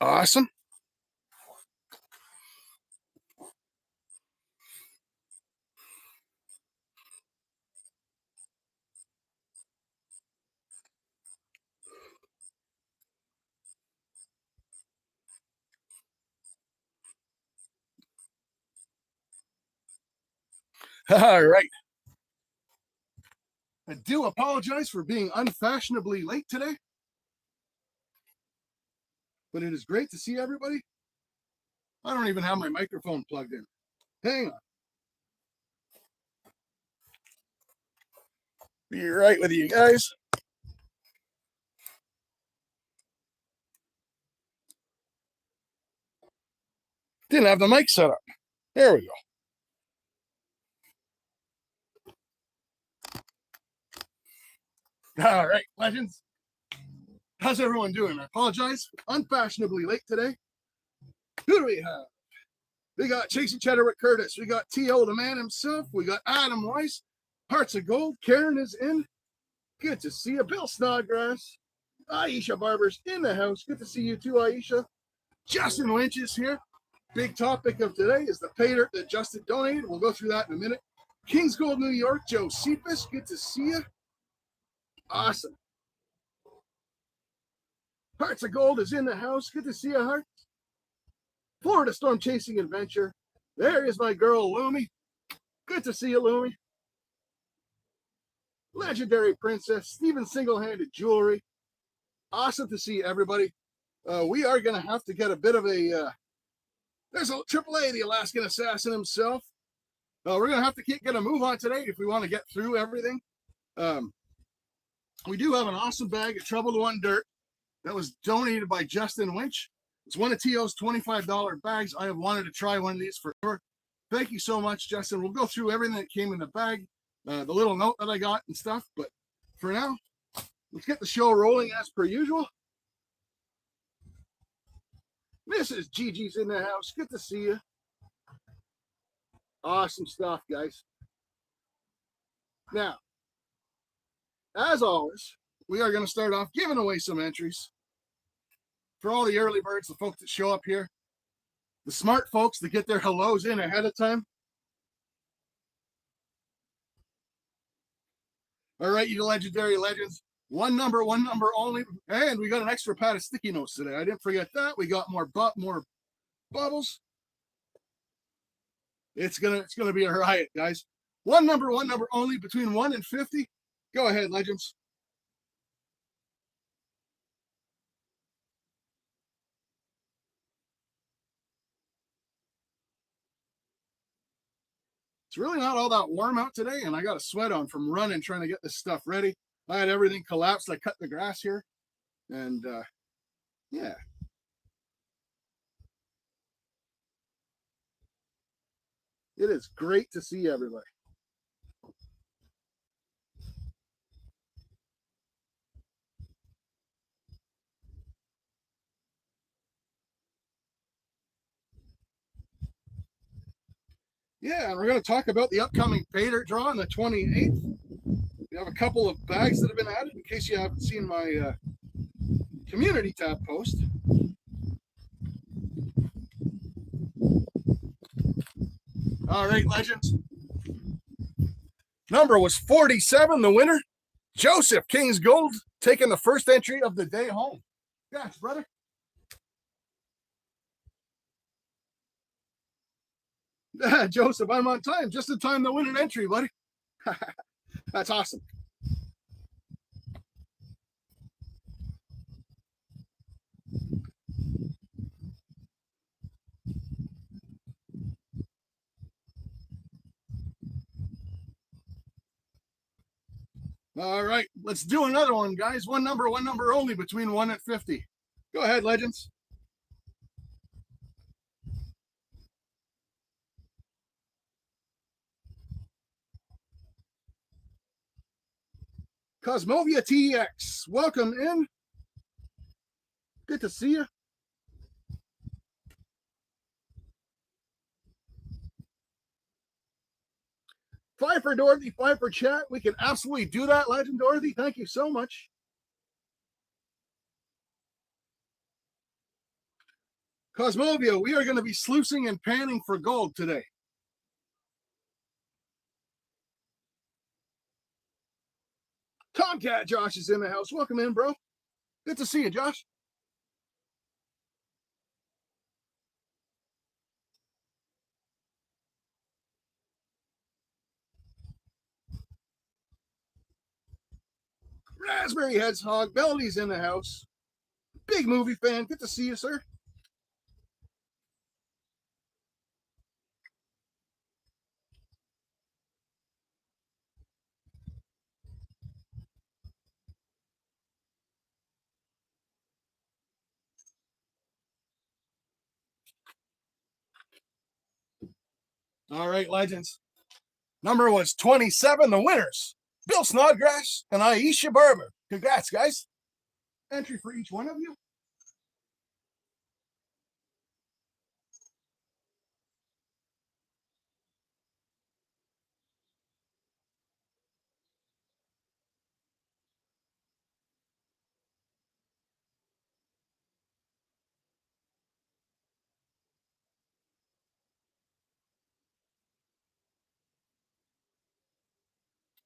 Awesome. All right. I do apologize for being unfashionably late today, but it is great to see everybody. I don't even have my microphone plugged in. Hang on. Be right with you guys. Didn't have the mic set up. There we go. All right, legends. How's everyone doing? I apologize. Unfashionably late today. Who do we have? We got Chasing Cheddar with Curtis. We got T.O. the man himself. We got Adam Weiss. Hearts of Gold. Karen is in. Good to see you. Bill Snodgrass. Aisha Barber's in the house. Good to see you too, Aisha. Justin Lynch is here. Big topic of today is the Paydirt that Justin donated. We'll go through that in a minute. Kings Gold, New York. Joe Cephas. Good to see you. Awesome. Hearts of Gold is in the house. Good to see you, Hearts. Florida Storm Chasing Adventure. There is my girl, Lumi. Good to see you, Lumi. Legendary Princess. Stephen Single-Handed Jewelry. Awesome to see everybody. We are going to have to get a bit of a... there's a AAA, the Alaskan Assassin himself. We're going to have to get a move on today if we want to get through everything. We do have an awesome bag of Troubledone dirt that was donated by Justin Lynch. It's one of T.O.'s $25 bags. I have wanted to try one of these forever. Thank you so much, Justin. We'll go through everything that came in the bag, the little note that I got and stuff. But for now, let's get the show rolling as per usual. Mrs. Gigi's in the house. Good to see you. Awesome stuff, guys. Now, as always, we are going to start off giving away some entries. For all the early birds, the folks that show up here, the smart folks that get their hellos in ahead of time. All right, you legendary legends. One number only. And we got an extra pad of sticky notes today. I didn't forget that. We got more bubbles. It's gonna be a riot, guys. One number only between 1 and 50. Go ahead, legends. It's really not all that warm out today, and I got a sweat on from running trying to get this stuff ready. I had everything collapsed. I cut the grass here, and yeah. It is great to see everybody. Yeah, and we're going to talk about the upcoming Paydirt draw on the 28th. We have a couple of bags that have been added in case you haven't seen my community tab post. All right, legends. Number was 47, the winner. Joseph Kings Gold taking the first entry of the day home. Gosh, brother. Joseph, I'm on time. Just in time to win an entry, buddy. That's awesome. All right, let's do another one, guys. One number only between 1 and 50. Go ahead, legends. Cosmovia TX, welcome in. Good to see you. Five for Dorothy, five for chat. We can absolutely do that, Legend Dorothy. Thank you so much. Cosmovia, we are going to be sluicing and panning for gold today. Tomcat Josh is in the house. Welcome in, bro. Good to see you, Josh. Raspberry Hedgehog, Melody's in the house. Big movie fan. Good to see you, sir. All right, legends. Number was 27, the winners. Bill Snodgrass and Aisha Barber. Congrats, guys. Entry for each one of you.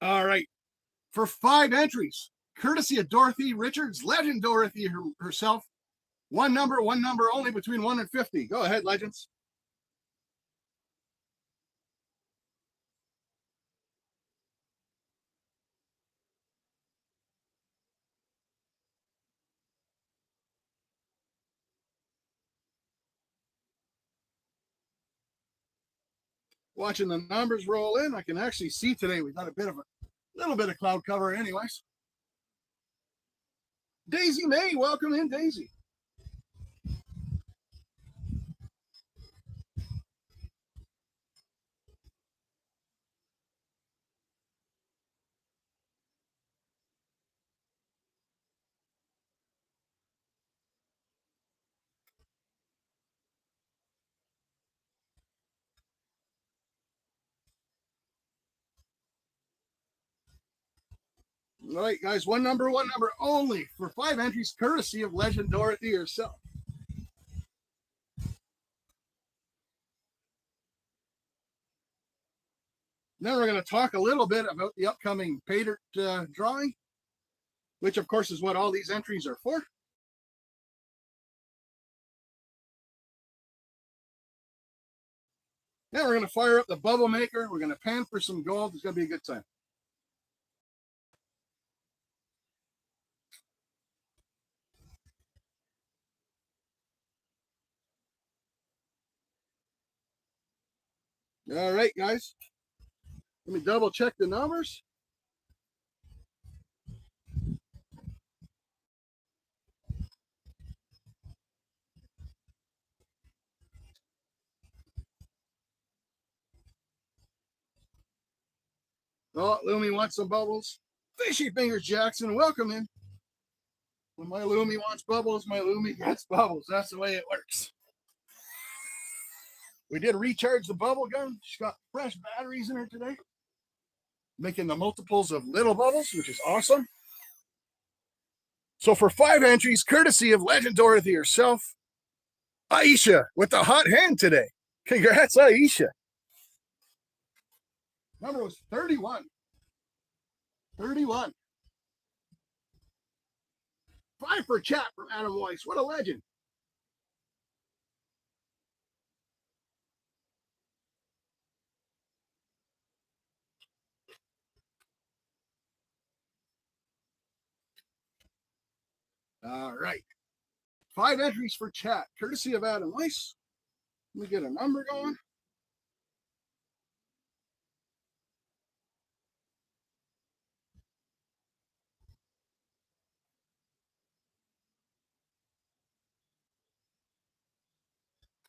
All right. For 5 entries, courtesy of Dorothy Richards, legend Dorothy herself. One number only between 1 and 50. Go ahead, legends. Watching the numbers roll in, I can actually see today we got a little bit of cloud cover anyways. Daisy May, welcome in, Daisy. All right, guys, one number only for 5 entries, courtesy of legend Dorothy herself. Then we're going to talk a little bit about the upcoming Paydirt drawing, which of course is what all these entries are for. Then we're going to fire up the bubble maker. We're going to pan for some gold. It's going to be a good time. All right, guys. Let me double check the numbers. Oh, Lumi wants some bubbles. Fishy Fingers Jackson, welcome in. When my Lumi wants bubbles, my Lumi gets bubbles. That's the way it works. We did recharge the bubble gun. She's got fresh batteries in her today, making the multiples of little bubbles, which is awesome. So for 5 entries, courtesy of legend Dorothy herself, Aisha with the hot hand today. Congrats, Aisha. Number was 31. 31. 5 for chat from Adam Weiss. What a legend. All right. 5 entries for chat, courtesy of Adam Weiss. Let me get a number going.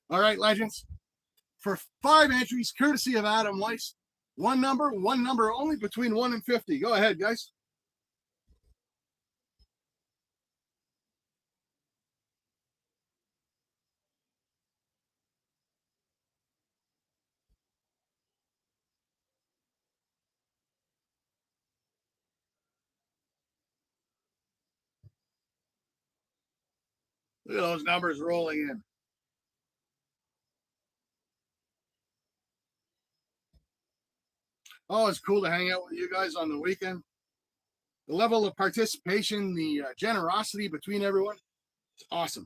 All right, legends. For 5 entries, courtesy of Adam Weiss. One number only between 1 and 50. Go ahead, guys. Look at those numbers rolling in. Always cool to hang out with you guys on the weekend. The level of participation, the generosity between everyone, it's awesome.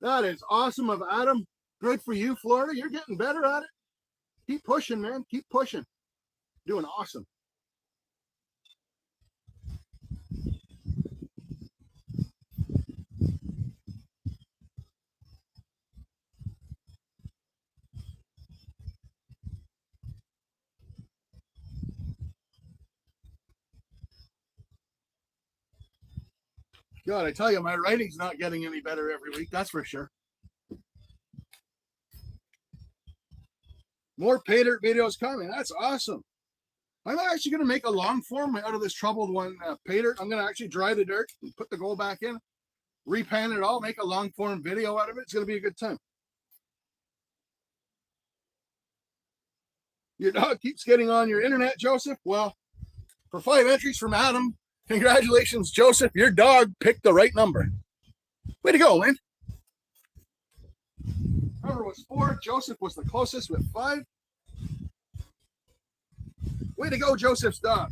That is awesome of Adam. Good for you, Florida. You're getting better at it. Keep pushing, man. Keep pushing. Doing awesome. God, I tell you, my writing's not getting any better every week. That's for sure. More Paydirt videos coming. That's awesome. I'm actually going to make a long form out of this troubled one Paydirt. I'm going to actually dry the dirt and put the gold back in, repan it all, make a long form video out of it. It's going to be a good time. Your dog keeps getting on your internet, Joseph. Well, for 5 entries from Adam, congratulations, Joseph. Your dog picked the right number. Way to go, Lynn. Number was 4. Joseph was the closest with 5. Way to go, Joseph's dog.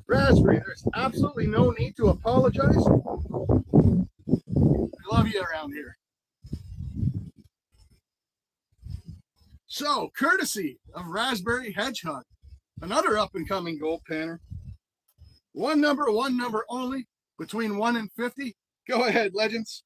Raspberry, there's absolutely no need to apologize. I love you around here. So, courtesy of Raspberry Hedgehog, another up-and-coming gold panner. One number only, between 1 and 50. Go ahead, legends.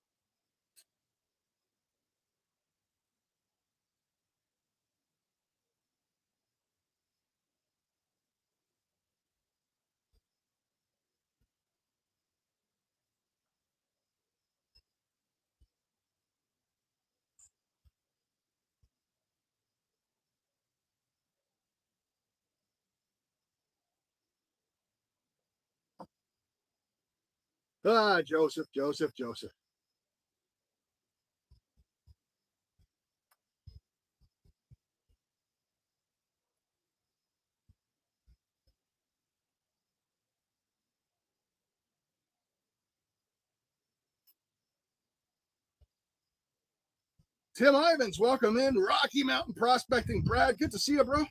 Ah, Joseph. Tim Ivins, welcome in. Rocky Mountain Prospecting, Brad. Good to see you, bro.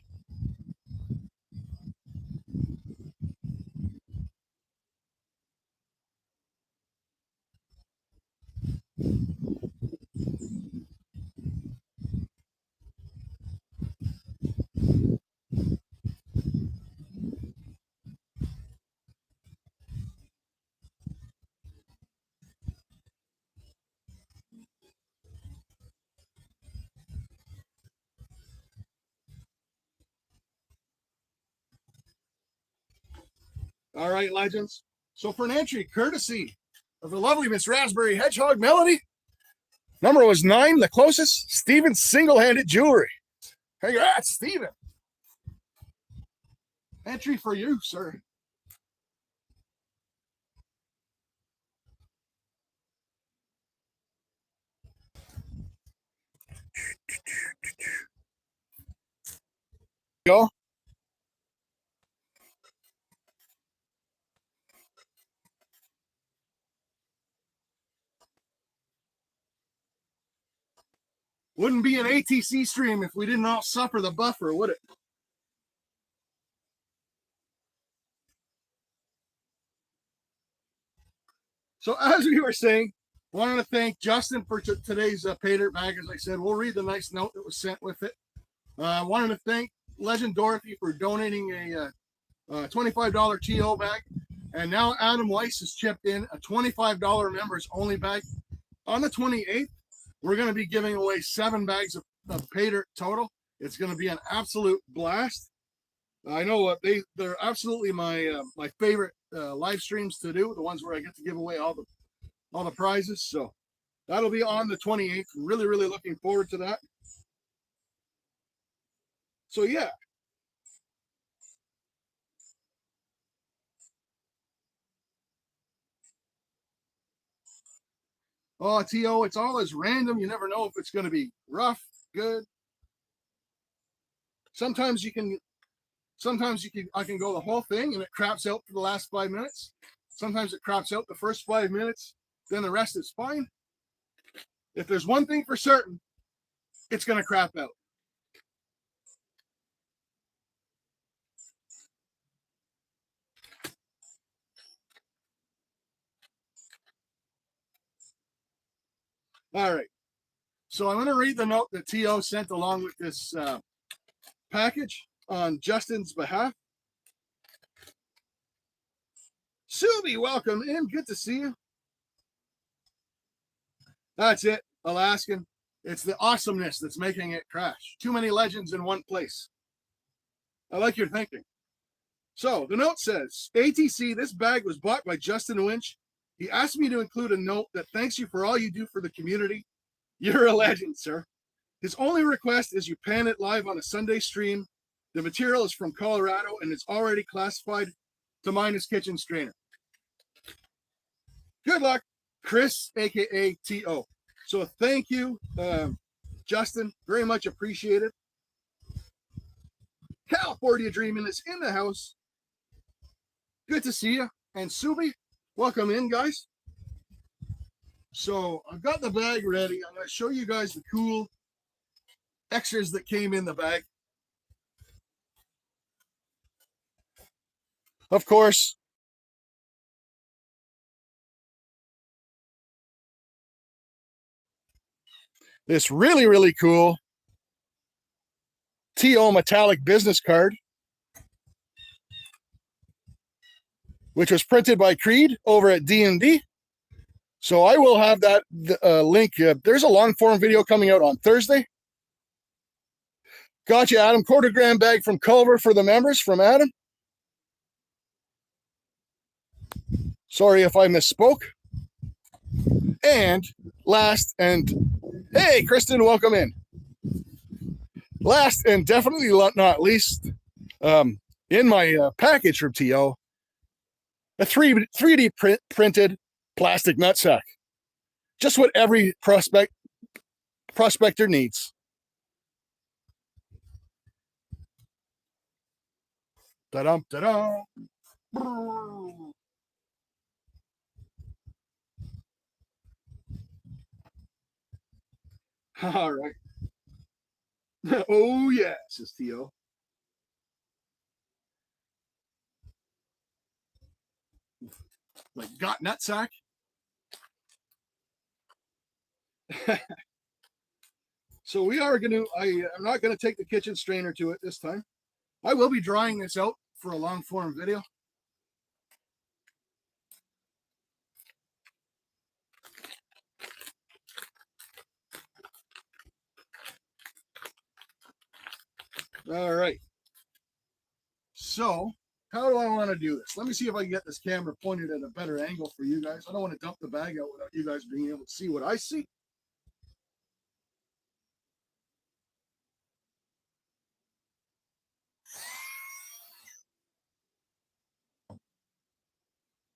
All right, legends. So for an entry, courtesy of the lovely Miss Raspberry Hedgehog Melody, number was 9, the closest. Steven Single-Handed Jewelry. Congrats, Steven. Entry for you, sir. Go. Wouldn't be an ATC stream if we didn't all suffer the buffer, would it? So as we were saying, wanted to thank Justin for today's Paydirt bag. As I said, we'll read the nice note that was sent with it. Wanted to thank Legend Dorothy for donating a $25 TO bag. And now Adam Weiss has chipped in a $25 members only bag. On the 28th, we're going to be giving away 7 bags of Paydirt total. It's going to be an absolute blast. I know they're absolutely my favorite live streams to do. The ones where I get to give away all the prizes. So that'll be on the 28th. Really looking forward to that. So yeah. Oh, T.O., it's all as random. You never know if it's going to be rough, good. Sometimes I can go the whole thing and it craps out for the last 5 minutes. Sometimes it craps out the first 5 minutes, then the rest is fine. If there's one thing for certain, it's going to crap out. All right. So I'm going to read the note that T.O. sent along with this package on Justin's behalf. Subi, welcome in. Good to see you. That's it. Alaskan. It's the awesomeness that's making it crash. Too many legends in one place. I like your thinking. So the note says, ATC, this bag was bought by Justin Winch. He asked me to include a note that thanks you for all you do for the community. You're a legend, sir. His only request is you pan it live on a Sunday stream. The material is from Colorado and it's already classified to mine as kitchen strainer. Good luck, Chris, aka T.O. So thank you, Justin. Very much appreciated. California Dreaming is in the house. Good to see you. And Subi, welcome in, guys. So I've got the bag ready. I'm going to show you guys the cool extras that came in the bag. Of course, this really, really cool T.O. metallic business card, which was printed by Creed over at D&D. So I will have that link. There's a long form video coming out on Thursday. Gotcha, Adam. Quarter-gram bag from Culver for the members from Adam. Sorry if I misspoke. And last and hey, Kristen, welcome in. Last and definitely not least, in my package from T.O., a 3D printed plastic nutsack. Just what every prospector needs. Da-dum, da-dum. All right. Oh, yeah, says T.O. Like, got nutsack? So we are going to, I'm not going to take the kitchen strainer to it this time. I will be drying this out for a long form video. All right. So how do I want to do this? Let me see if I can get this camera pointed at a better angle for you guys. I don't want to dump the bag out without you guys being able to see what I see.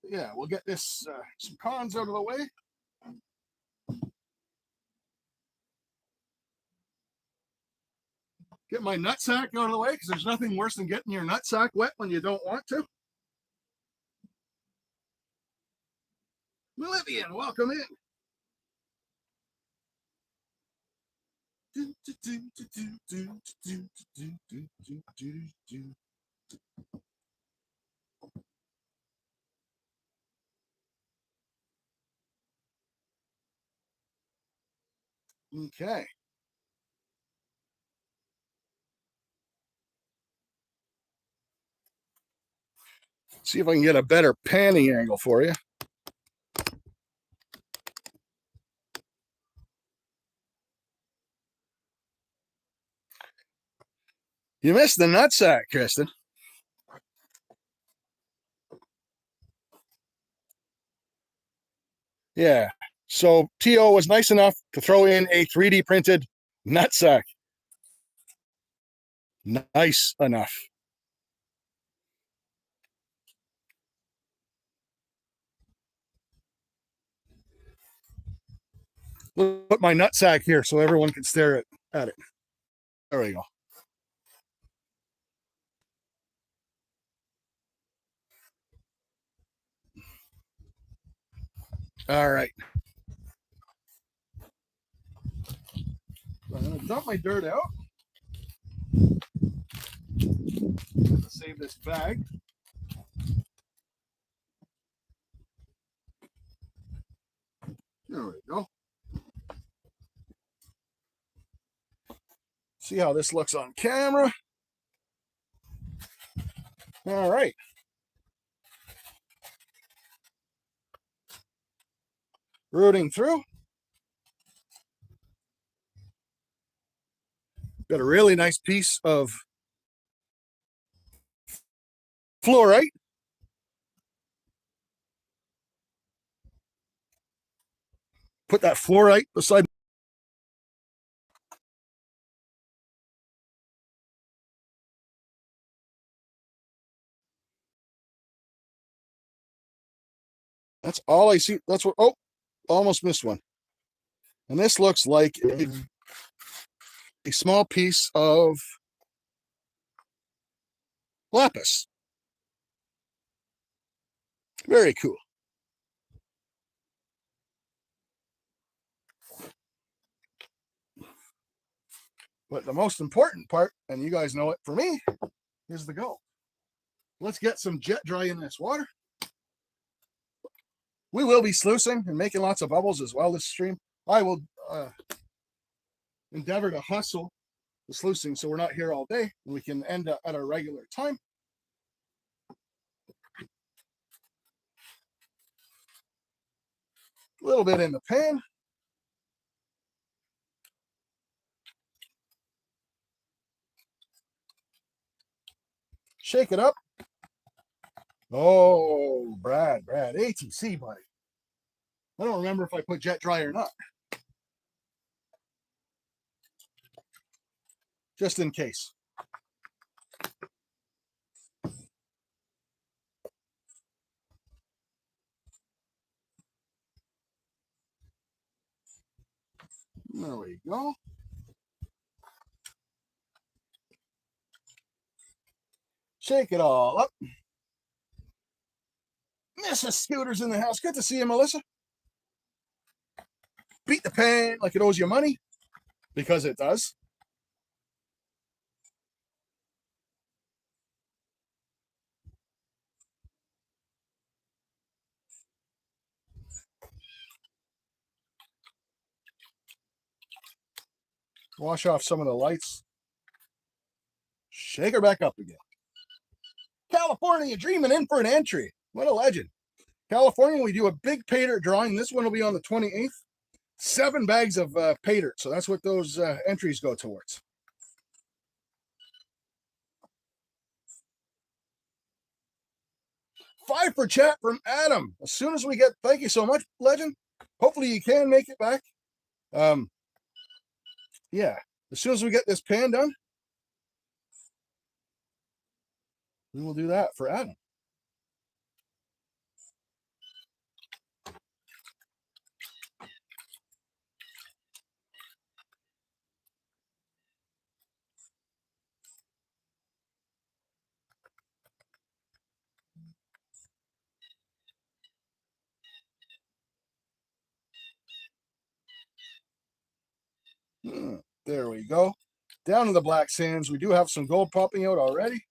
Yeah, we'll get this some cons out of the way. Get my nutsack out of the way because there's nothing worse than getting your nutsack wet when you don't want to. Malivian, welcome in. Okay. See if I can get a better panning angle for you. You missed the nutsack, Kristen. Yeah. So T.O. was nice enough to throw in a 3D printed nutsack. Nice enough. Put my nutsack here so everyone can stare at it. There we go. All right. I'm going to dump my dirt out. Save this bag. There we go. See how this looks on camera. All right. Rooting through. Got a really nice piece of fluorite. Put that fluorite beside. That's all I see. That's what. Oh, almost missed one. And this looks like a small piece of lapis. Very cool. But the most important part, and you guys know it for me, is the gold. Let's get some jet dry in this water. We will be sluicing and making lots of bubbles as well this stream. I will endeavor to hustle the sluicing so we're not here all day and we can end up at our regular time. A little bit in the pan. Shake it up. Oh, Brad, ATC, buddy. I don't remember if I put jet dry or not. Just in case. There we go. Shake it all up. Mrs. Scooter's in the house. Good to see you, Melissa. Beat the pan like it owes you money, because it does. Wash off some of the lights. Shake her back up again. California dreaming in for an entry. What a legend. California, we do a big Paydirt drawing. This one will be on the 28th. 7 bags of Paydirt. So that's what those entries go towards. $5 for chat from Adam. As soon as we get, thank you so much, legend. Hopefully you can make it back. Yeah, as soon as we get this pan done, we will do that for Adam. There we go. Down to the black sands. We do have some gold popping out already.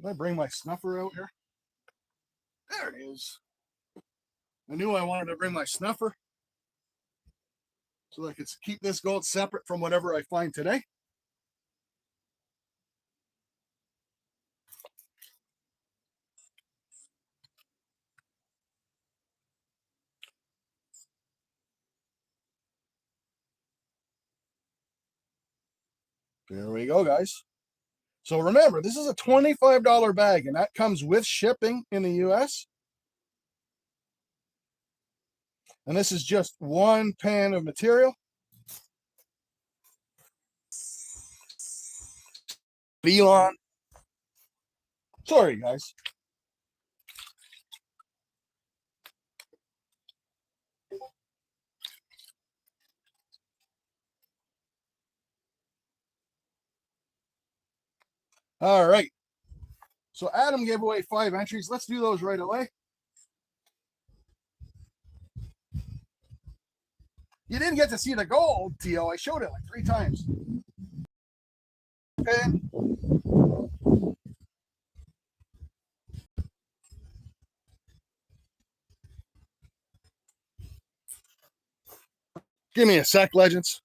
Did I bring my snuffer out here? There it is. I knew I wanted to bring my snuffer so I could keep this gold separate from whatever I find today. There we go, guys. So remember, this is a $25 bag, and that comes with shipping in the US. And this is just 1 pan of material. Elon. Sorry, guys. All right. So Adam gave away 5 entries. Let's do those right away. You didn't get to see the gold, T.O. I showed it like 3 times. Okay. Give me a sec, legends.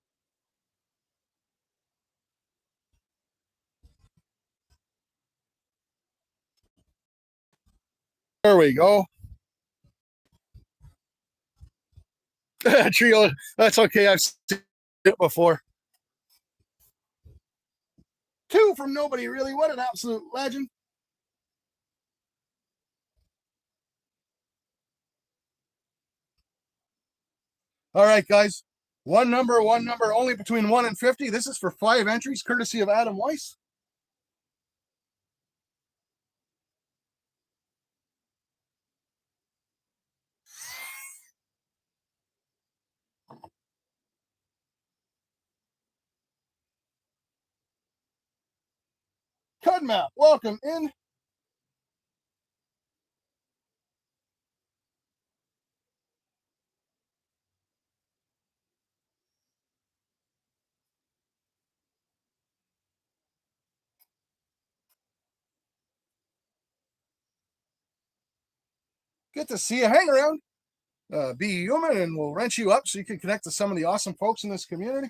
There we go. Trio, that's okay. I've seen it before. 2 from nobody, really. What an absolute legend. All right, guys. One number, only between 1 and 50. This is for 5 entries, courtesy of Adam Weiss. Cudmap, welcome in. Good to see you. Hang around. Be human, and we'll wrench you up so you can connect to some of the awesome folks in this community.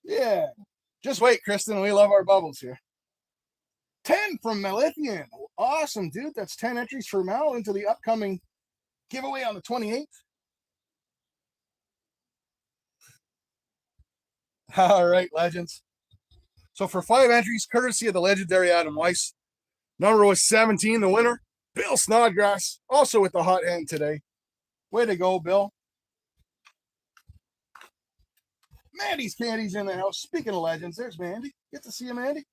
Yeah. Just wait, Kristen. We love our bubbles here. 10 from Melithian. Awesome, dude. That's 10 entries for Mel into the upcoming giveaway on the 28th. All right, legends. So for 5 entries, courtesy of the legendary Adam Weiss, number was 17, the winner, Bill Snodgrass, also with the hot hand today. Way to go, Bill. Mandy's Candy's in the house. Speaking of legends, there's Mandy. Get to see you, Mandy.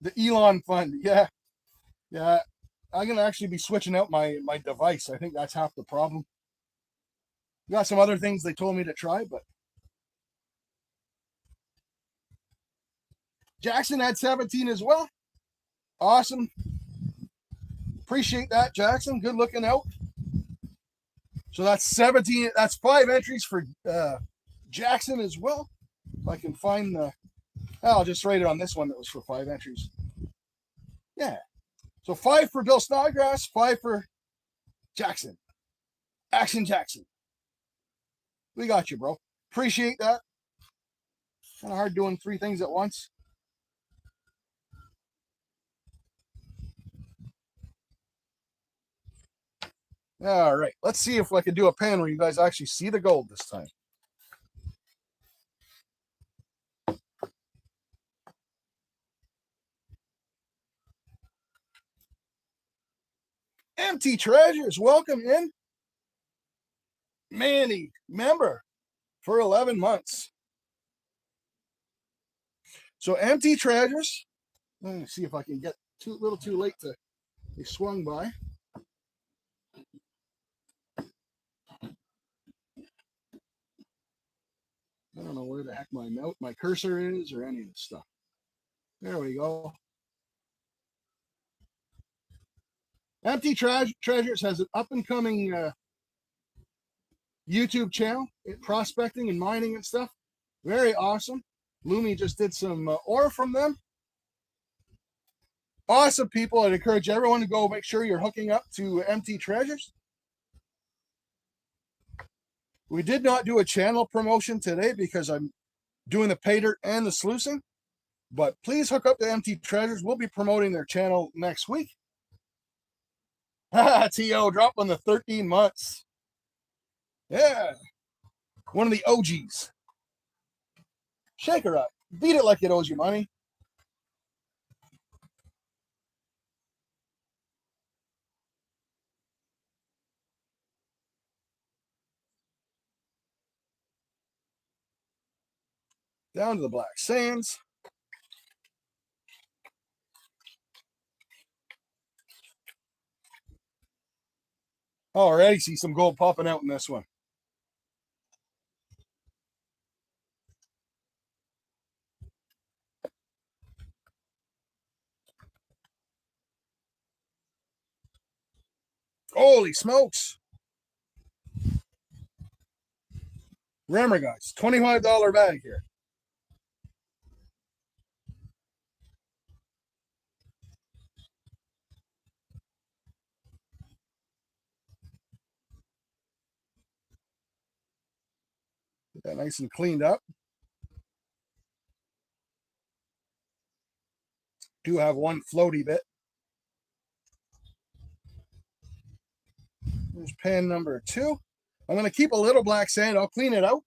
The Elon Fund. Yeah. Yeah. I'm going to actually be switching out my device. I think that's half the problem. Got some other things they told me to try, but Jackson had 17 as well. Awesome. Appreciate that, Jackson. Good looking out. So that's 17. That's 5 entries for Jackson as well. If I can find the, I'll just write it on this one that was for 5 entries. Yeah. So 5 for Bill Snodgrass, 5 for Jackson. Action Jackson. We got you, bro. Appreciate that. Kind of hard doing 3 things at once. All right. Let's see if I can do a pan where you guys actually see the gold this time. Empty Treasures, welcome in. Manny, member for 11 months. So Empty Treasures. Let me see if I can get a little too late to. They swung by. I don't know where the heck my cursor is or any of this stuff. There we go. Empty Treasures has an up and coming YouTube channel, prospecting and mining and stuff. Very awesome. Lumi just did some ore from them. Awesome people. I'd encourage everyone to go make sure you're hooking up to Empty Treasures. We did not do a channel promotion today because I'm doing the Paydirt and the sluicing, but please hook up to Empty Treasures. We'll be promoting their channel next week. T.O. dropping the 13 months. Yeah. One of the OGs. Shake her up. Beat it like it owes you money. Down to the black sands. Oh, already see some gold popping out in this one. Holy smokes. Remember, guys, $25 bag here. Get that nice and cleaned up. Do have one floaty bit. There's pan number 2. I'm going to keep a little black sand. I'll clean it out,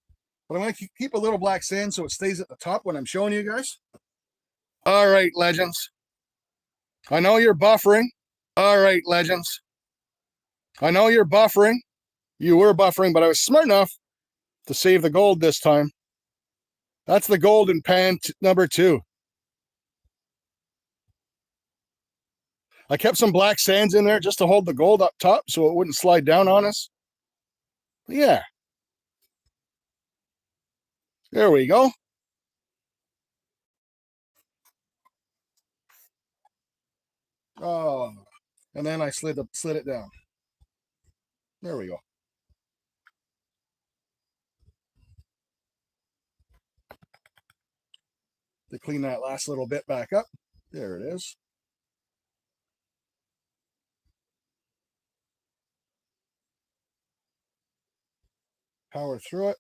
but I'm going to keep a little black sand so it stays at the top when I'm showing you guys. All right, legends. I know you're buffering. All right, legends. I know you're buffering. You were buffering, but I was smart enough to save the gold this time. That's the gold in pan number 2. I kept some black sands in there just to hold the gold up top so it wouldn't slide down on us. Yeah. There we go. Oh, and then I slid it down. There we go. To clean that last little bit back up. There it is. Power through it.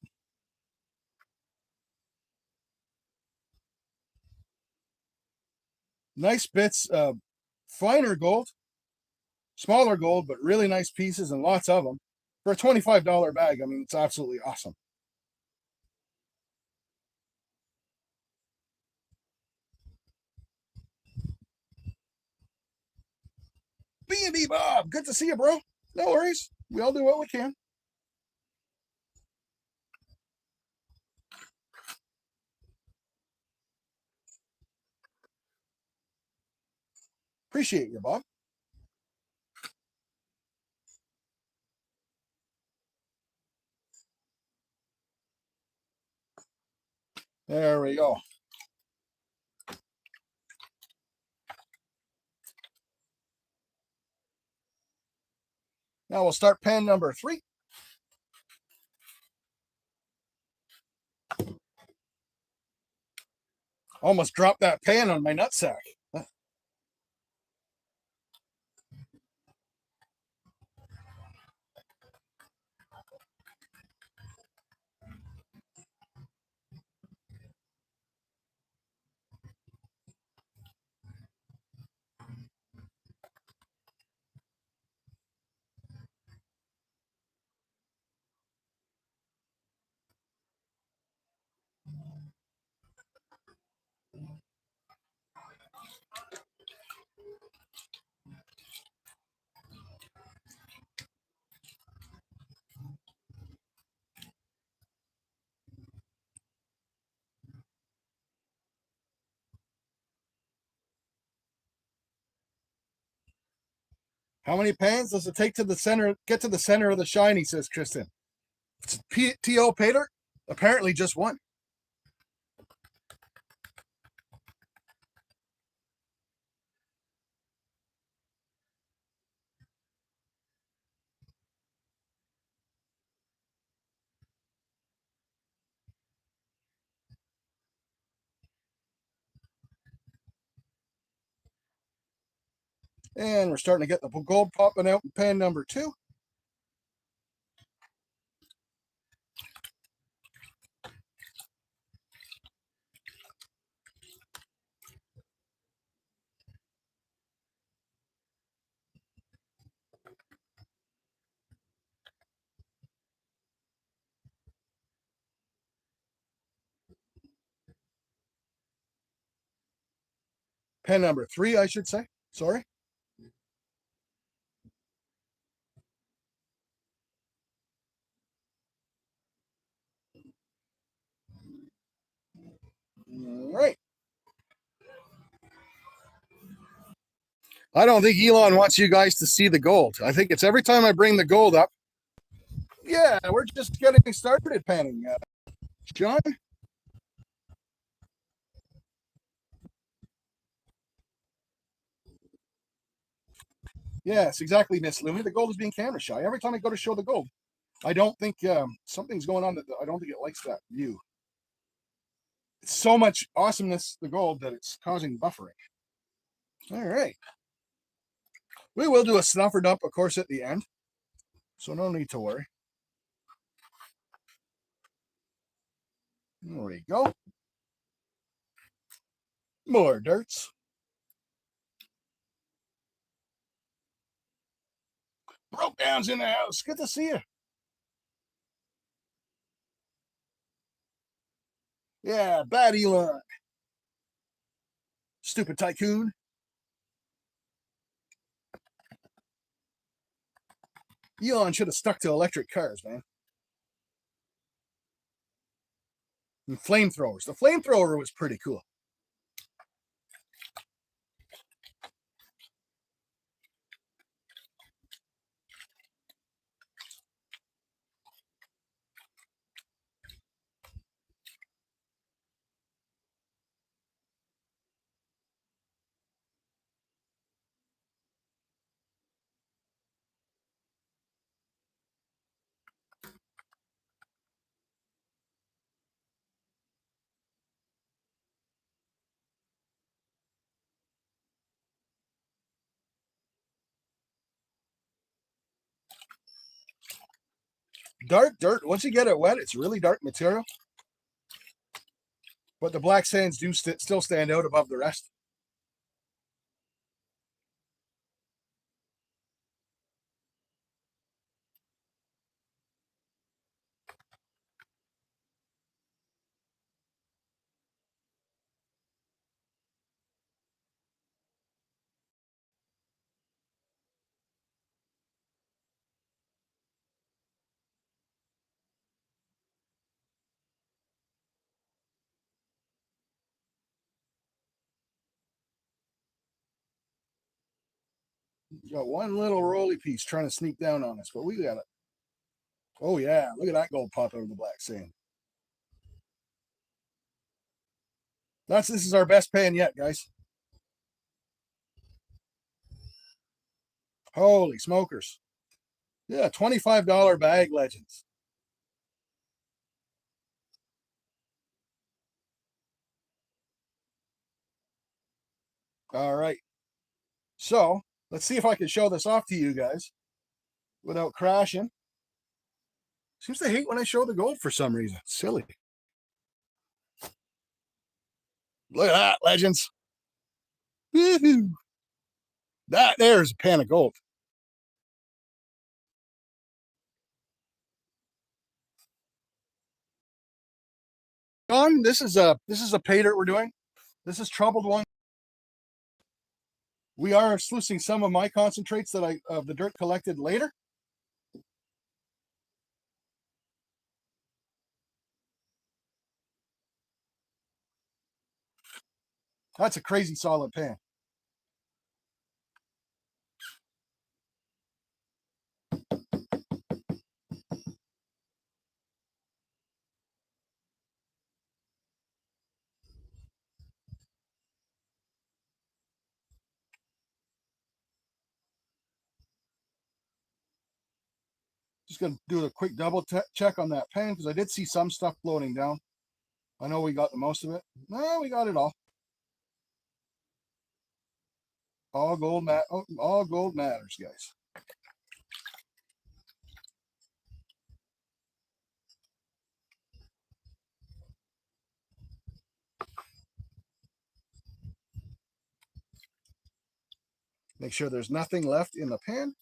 Nice bits of finer gold, smaller gold, but really nice pieces and lots of them. For a $25 bag, I mean, it's absolutely awesome. B&B Bob, good to see you, bro. No worries. We all do what we can. Appreciate you, Bob. There we go. Now we'll start pan number 3. Almost dropped that pan on my nutsack. How many pans does it take to the center? Get to the center of the shiny, says Kristen. It's T.O. Paydirt? Apparently just one. And we're starting to get the gold popping out in pan number 2. Pan number 3, I should say. Sorry. All right. I don't think Elon wants you guys to see the gold. I think it's every time I bring the gold up. Yeah, we're just getting started panning. John? Yes, exactly, Miss Lumi. The gold is being camera shy. Every time I go to show the gold, I don't think something's going on that I don't think it likes that view. It's so much awesomeness, the gold, that it's causing buffering. All right. We will do a snuffer dump, of course, at the end. So no need to worry. There we go. More dirts. Broke down's in the house. Good to see you. Yeah, bad Elon. Stupid tycoon. Elon should have stuck to electric cars, man. And flamethrowers. The flamethrower was pretty cool. Dark dirt. Once you get it wet, it's really dark material. But the black sands do still stand out above the rest. You got one little roly piece trying to sneak down on us, but we got it. Oh yeah, look at that gold pop out of the black sand. This is our best pan yet, guys. Holy smokers. Yeah, $25 bag legends. All right. So let's see if I can show this off to you guys without crashing. Seems to hate when I show the gold for some reason. Silly. Look at that, legends. Woo-hoo. That there's a pan of gold. John, this is a Paydirt we're doing. This is Troubledone. We are sluicing some of my concentrates that I of the dirt collected later. That's a crazy solid pan. Just gonna do a quick double check on that pan because I did see some stuff floating down. I know we got the most of it. No, we got it all. All gold matters, guys. Make sure there's nothing left in the pan.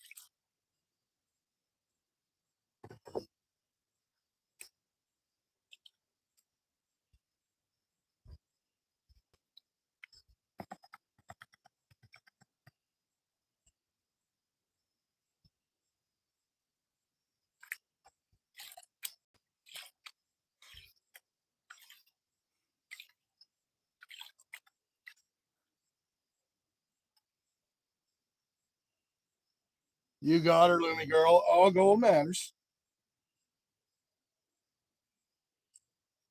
You got her, Lumi girl. All gold matters.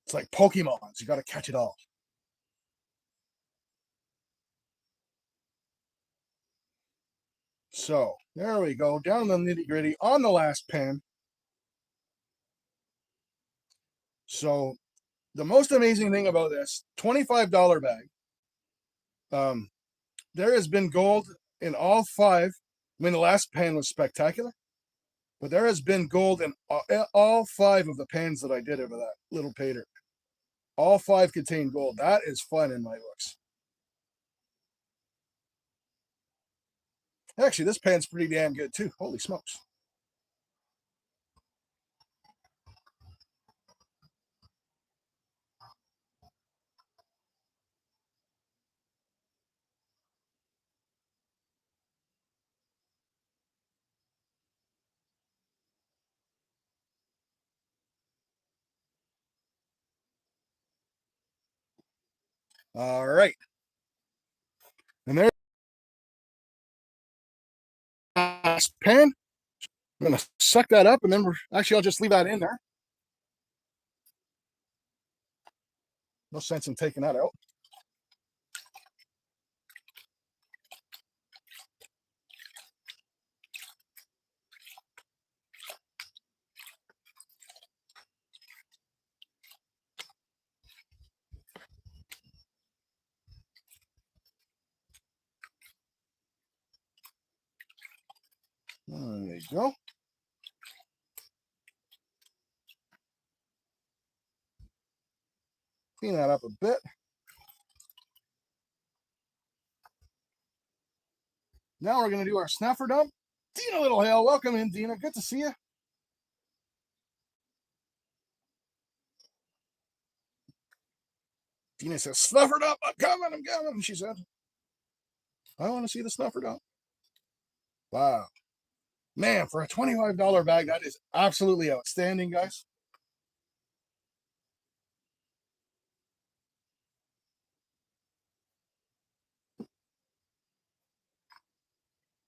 It's like Pokemons. You got to catch it all. So there we go. Down the nitty gritty on the last pen. So the most amazing thing about this $25 bag, there has been gold in all five. I mean, the last pan was spectacular, but there has been gold in all five of the pans that I did over that little Paydirt. All five contain gold. That is fun in my books. Actually, this pan's pretty damn good too. Holy smokes. All right. And there's the last pan. I'm going to suck that up, and then actually, I'll just leave that in there. No sense in taking that out. There you go. Clean that up a bit. Now we're going to do our snuffer dump. Dina Little Hale, welcome in, Dina. Good to see you. Dina says, snuffer dump, I'm coming, she said. I want to see the snuffer dump. Wow. Man, for a $25 bag, that is absolutely outstanding, guys.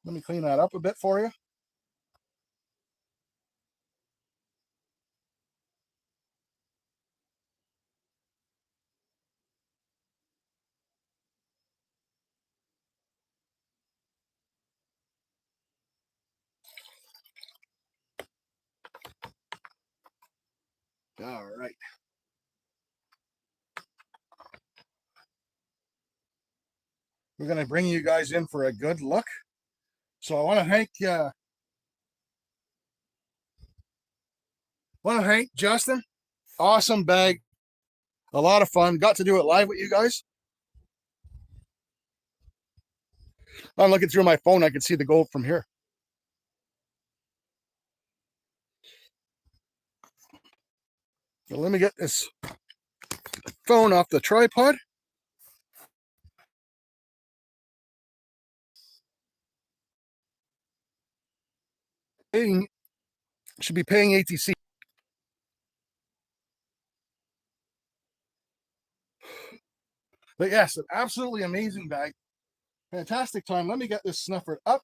Let me clean that up a bit for you. All right. We're going to bring you guys in for a good look. So I want to thank Justin. Awesome bag. A lot of fun. Got to do it live with you guys. I'm looking through my phone. I can see the gold from here. So let me get this phone off the tripod. Should be paying ATC. But yes, an absolutely amazing bag. Fantastic time. Let me get this snuffer up.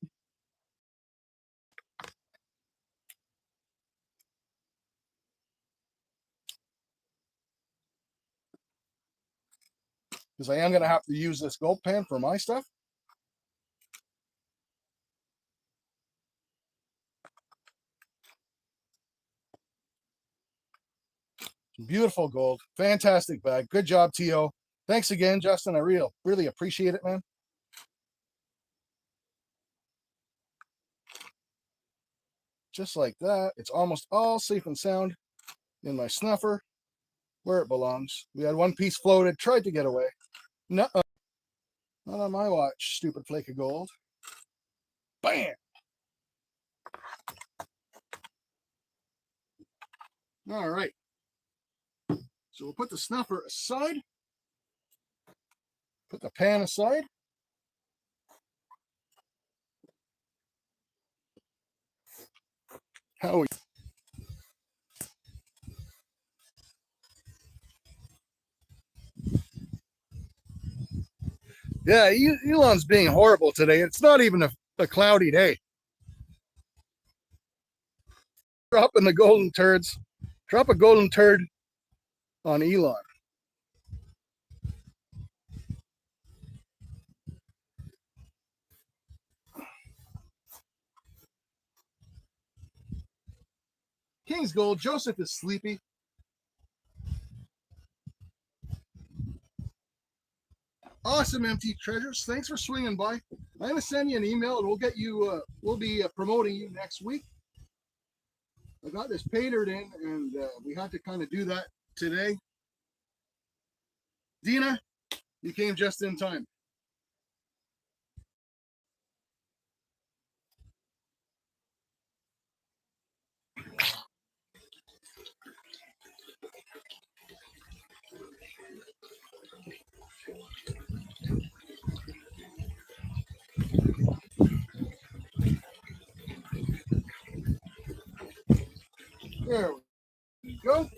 Because I am going to have to use this gold pan for my stuff. Beautiful gold. Fantastic bag. Good job, T.O. Thanks again, Justin. I really appreciate it, man. Just like that. It's almost all safe and sound in my snuffer where it belongs. We had one piece floated, tried to get away. No, not on my watch, stupid flake of gold. Bam! All right. So we'll put the snuffer aside. Put the pan aside. Howie. Yeah, Elon's being horrible today. It's not even a cloudy day. Dropping the golden turds. Drop a golden turd on Elon. King's Gold. Joseph is sleepy. Awesome, MT Treasures. Thanks for swinging by. I'm going to send you an email and we'll get you, we'll be promoting you next week. I got this Paydirt in and we had to kind of do that today. Dina, you came just in time. There we go.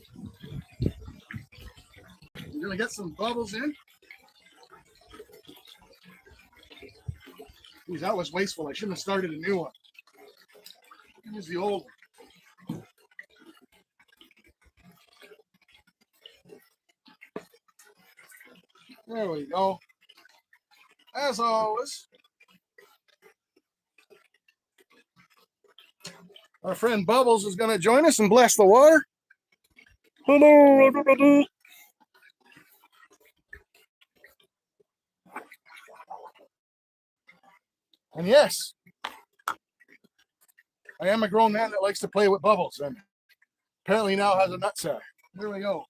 We're going to get some bubbles in. Ooh, that was wasteful. I shouldn't have started a new one. Use the old one. There we go. As always, our friend Bubbles is going to join us and bless the water. Hello, everybody. And yes, I am a grown man that likes to play with bubbles and apparently now has a nutsack. There we go.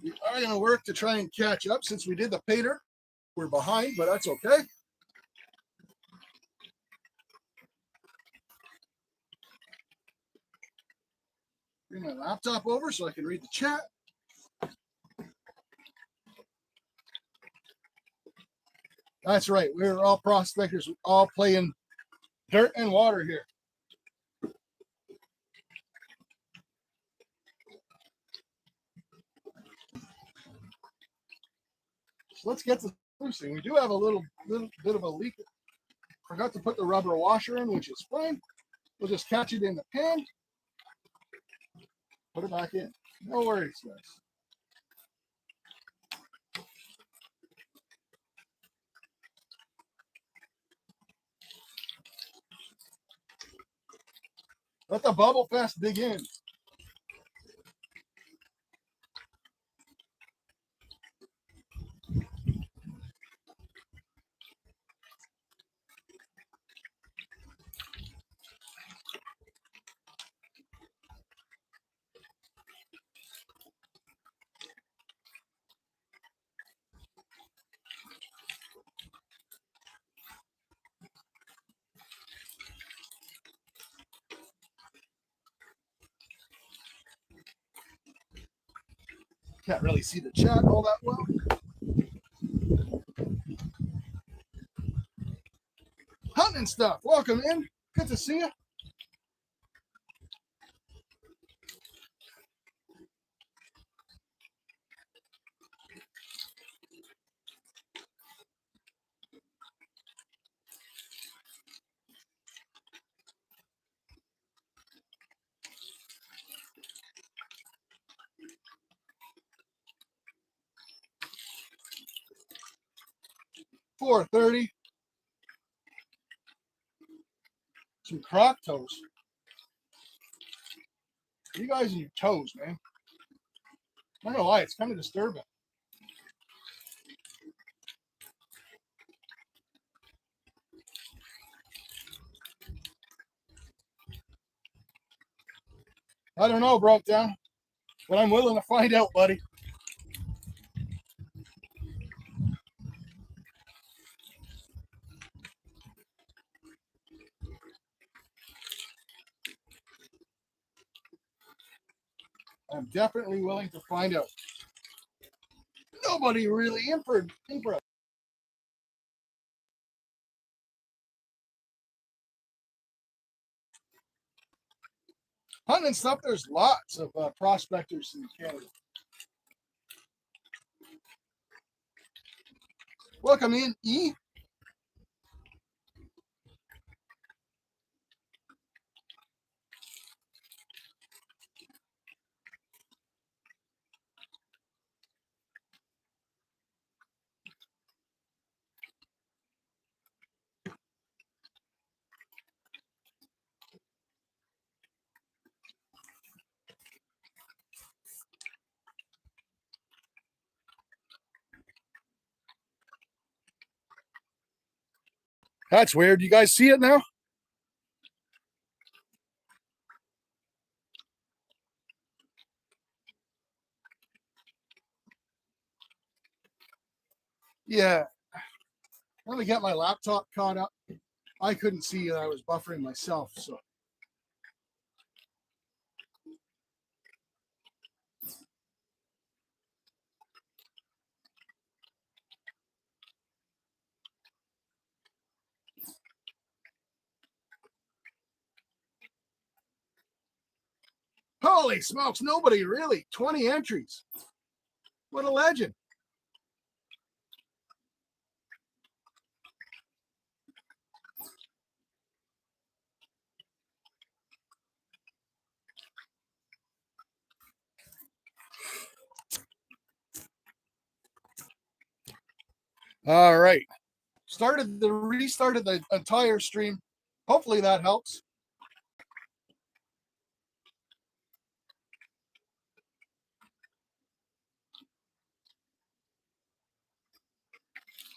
We are going to work to try and catch up since we did the Paydirt. We're behind, but that's okay. Bring my laptop over so I can read the chat. That's right. We're all prospectors. We all play in dirt and water here. So let's get to sluicing. We do have a little bit of a leak. Forgot to put the rubber washer in, which is fine. We'll just catch it in the pan. Put it back in. No worries, guys. Let the bubble fest begin. Can't really see the chat all that well. Hunting stuff. Welcome in. Good to see you. $4.30. Some croc toes. You guys and your toes, man. I'm not gonna lie, it's kind of disturbing. I don't know, broke down, but I'm willing to find out, buddy. I'm definitely willing to find out. Nobody really impressed. Hunting stuff, there's lots of prospectors in Canada. Welcome in, E. That's weird. You guys see it now? Yeah. Let me get my laptop caught up. I couldn't see I was buffering myself, so. Holy smokes, nobody really. 20 entries. What a legend. All right. Restarted the entire stream. Hopefully that helps.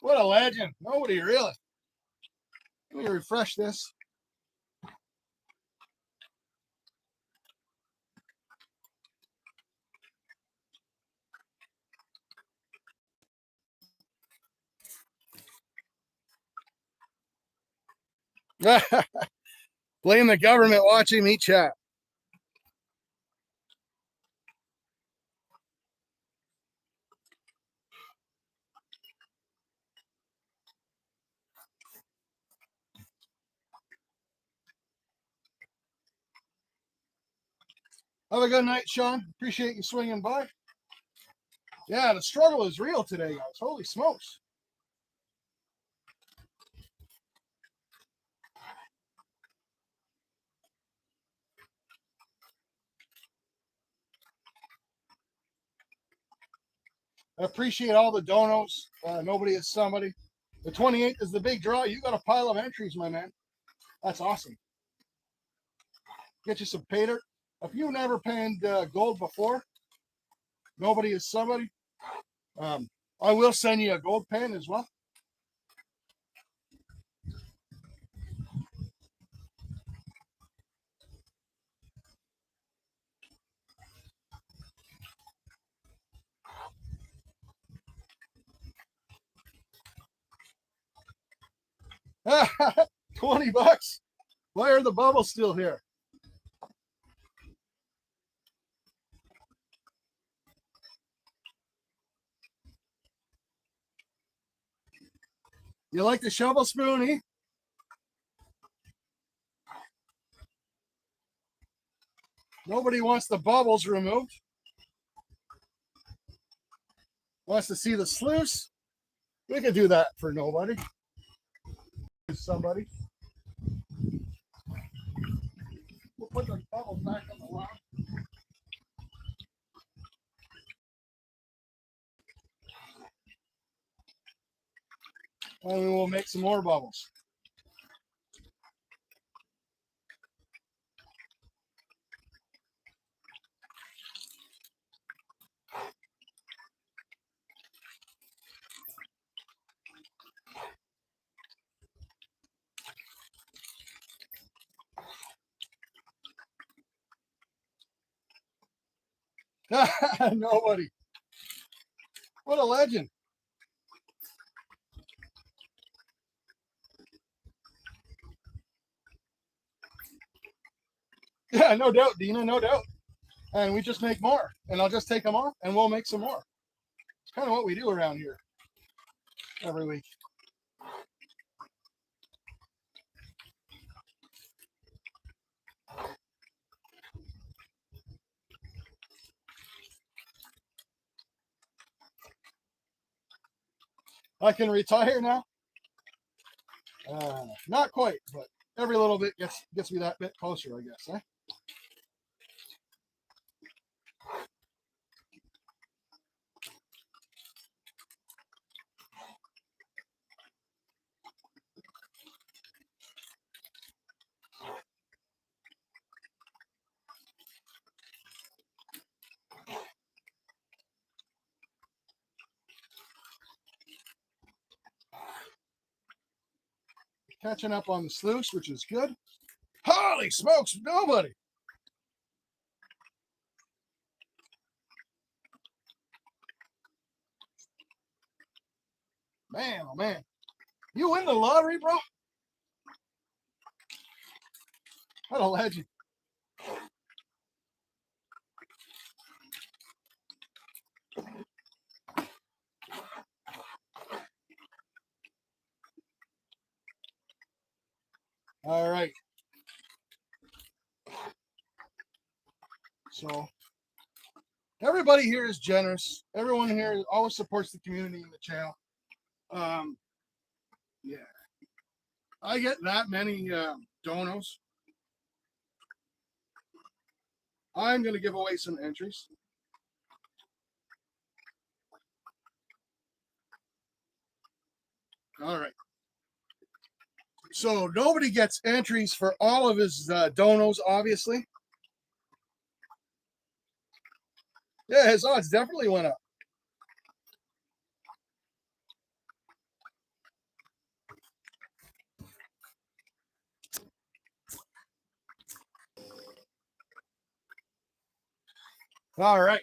What a legend. Nobody really. Let me refresh this. Blame the government watching me chat. Have a good night, Sean. Appreciate you swinging by. Yeah, the struggle is real today, guys. Holy smokes. I appreciate all the donos. Nobody is somebody. The 28th is the big draw. You got a pile of entries, my man. That's awesome. Get you some Paydirt. If you never panned gold before, nobody is somebody. I will send you a gold pen as well. $20. Why are the bubbles still here? You like the shovel spoon, eh? Nobody wants the bubbles removed. Wants to see the sluice. We could do that for nobody. Somebody. We'll put the bubbles back on the line. And we will make some more bubbles. Nobody. What a legend. Yeah, no doubt, Dina, no doubt. And we just make more. And I'll just take them off and we'll make some more. It's kind of what we do around here every week. I can retire now. Not quite, but every little bit gets me that bit closer, I guess. Eh? Catching up on the sluice, which is good. Holy smokes, nobody. Man, oh man. You win the lottery, bro? What a legend. All right. So everybody here is generous. Everyone here always supports the community and the channel. Yeah. I get that many donos. I'm going to give away some entries. All right. So nobody gets entries for all of his donos, obviously. Yeah, his odds definitely went up. All right.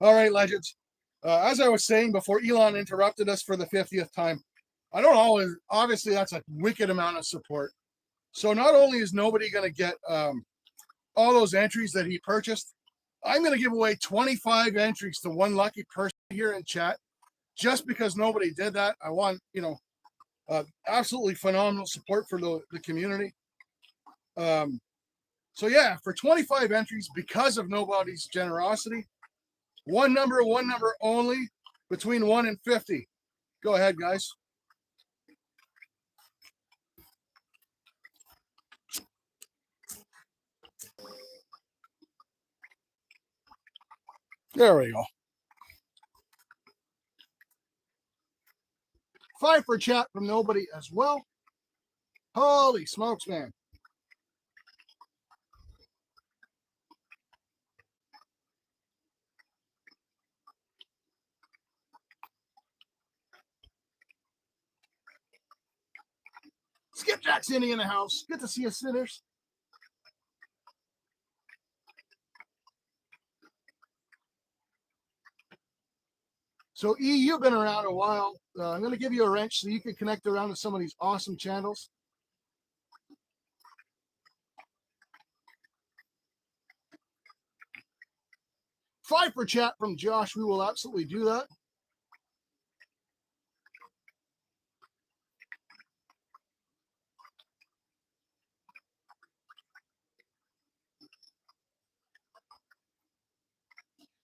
All right, legends. As I was saying before Elon interrupted us for the 50th time, I don't always, obviously, that's a wicked amount of support. So not only is nobody going to get all those entries that he purchased, I'm going to give away 25 entries to one lucky person here in chat just because nobody did that. I want, absolutely phenomenal support for the community. So yeah, for 25 entries, because of nobody's generosity, one number only between 1 and 50. Go ahead, guys. There we go. 5 for chat from nobody as well. Holy smokes, man. Skipjack Cindy in the house. Good to see you, sinners. So, E, you've been around a while. I'm going to give you a wrench so you can connect around to some of these awesome channels. 5 for chat from Josh. We will absolutely do that.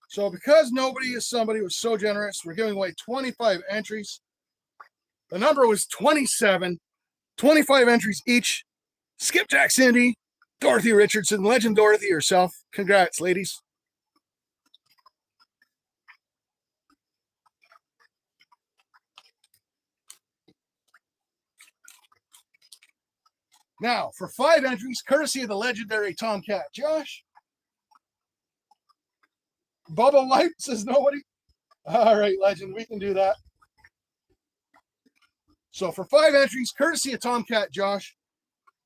So because nobody is somebody was so generous, we're giving away 25 entries. The number was 27. 25 entries each. Skipjack Cindy, Dorothy Richardson, Legend Dorothy herself. Congrats, ladies. Now, for 5 entries, courtesy of the legendary Tomcat Josh. Bubble Light says nobody. All right, legend, we can do that. So for 5 entries, courtesy of Tomcat Josh,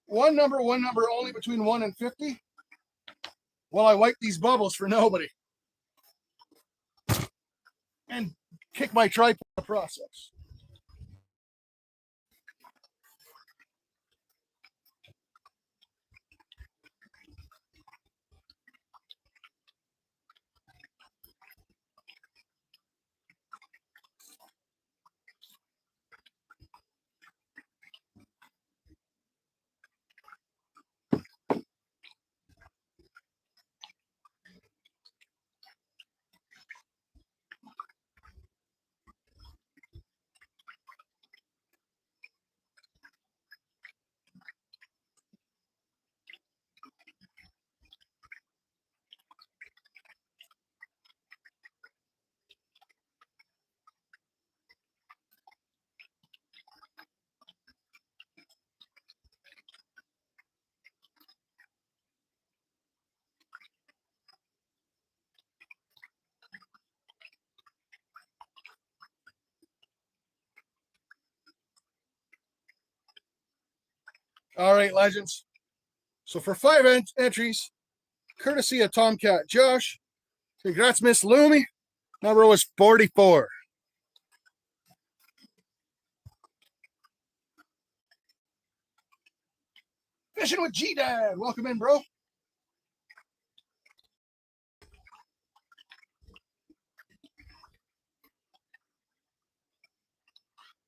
one number only between 1 and 50. While I wipe these bubbles for nobody. And kick my tripod process. All right, legends. So for 5 entries, courtesy of Tomcat Josh, congrats, Miss Loomy. Number was 44. Fishing with G-Dad. Welcome in, bro.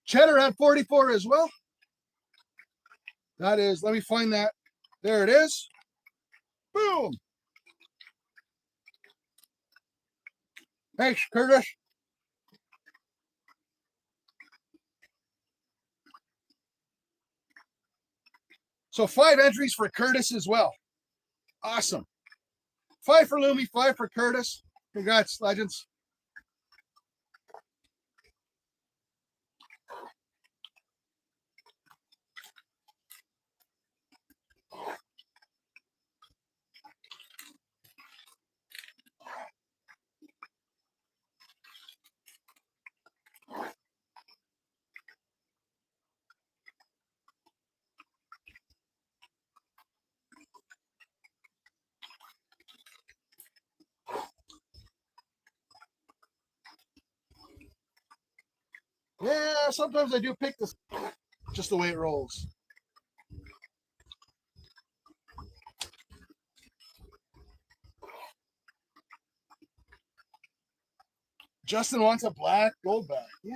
Cheddar had 44 as well. That is, let me find that. There it is. Boom. Thanks, Curtis. So 5 entries for Curtis as well. Awesome. 5 for Loomy, 5 for Curtis. Congrats, legends. Yeah, sometimes I do pick this just the way it rolls. Justin wants a black gold back. Yeah.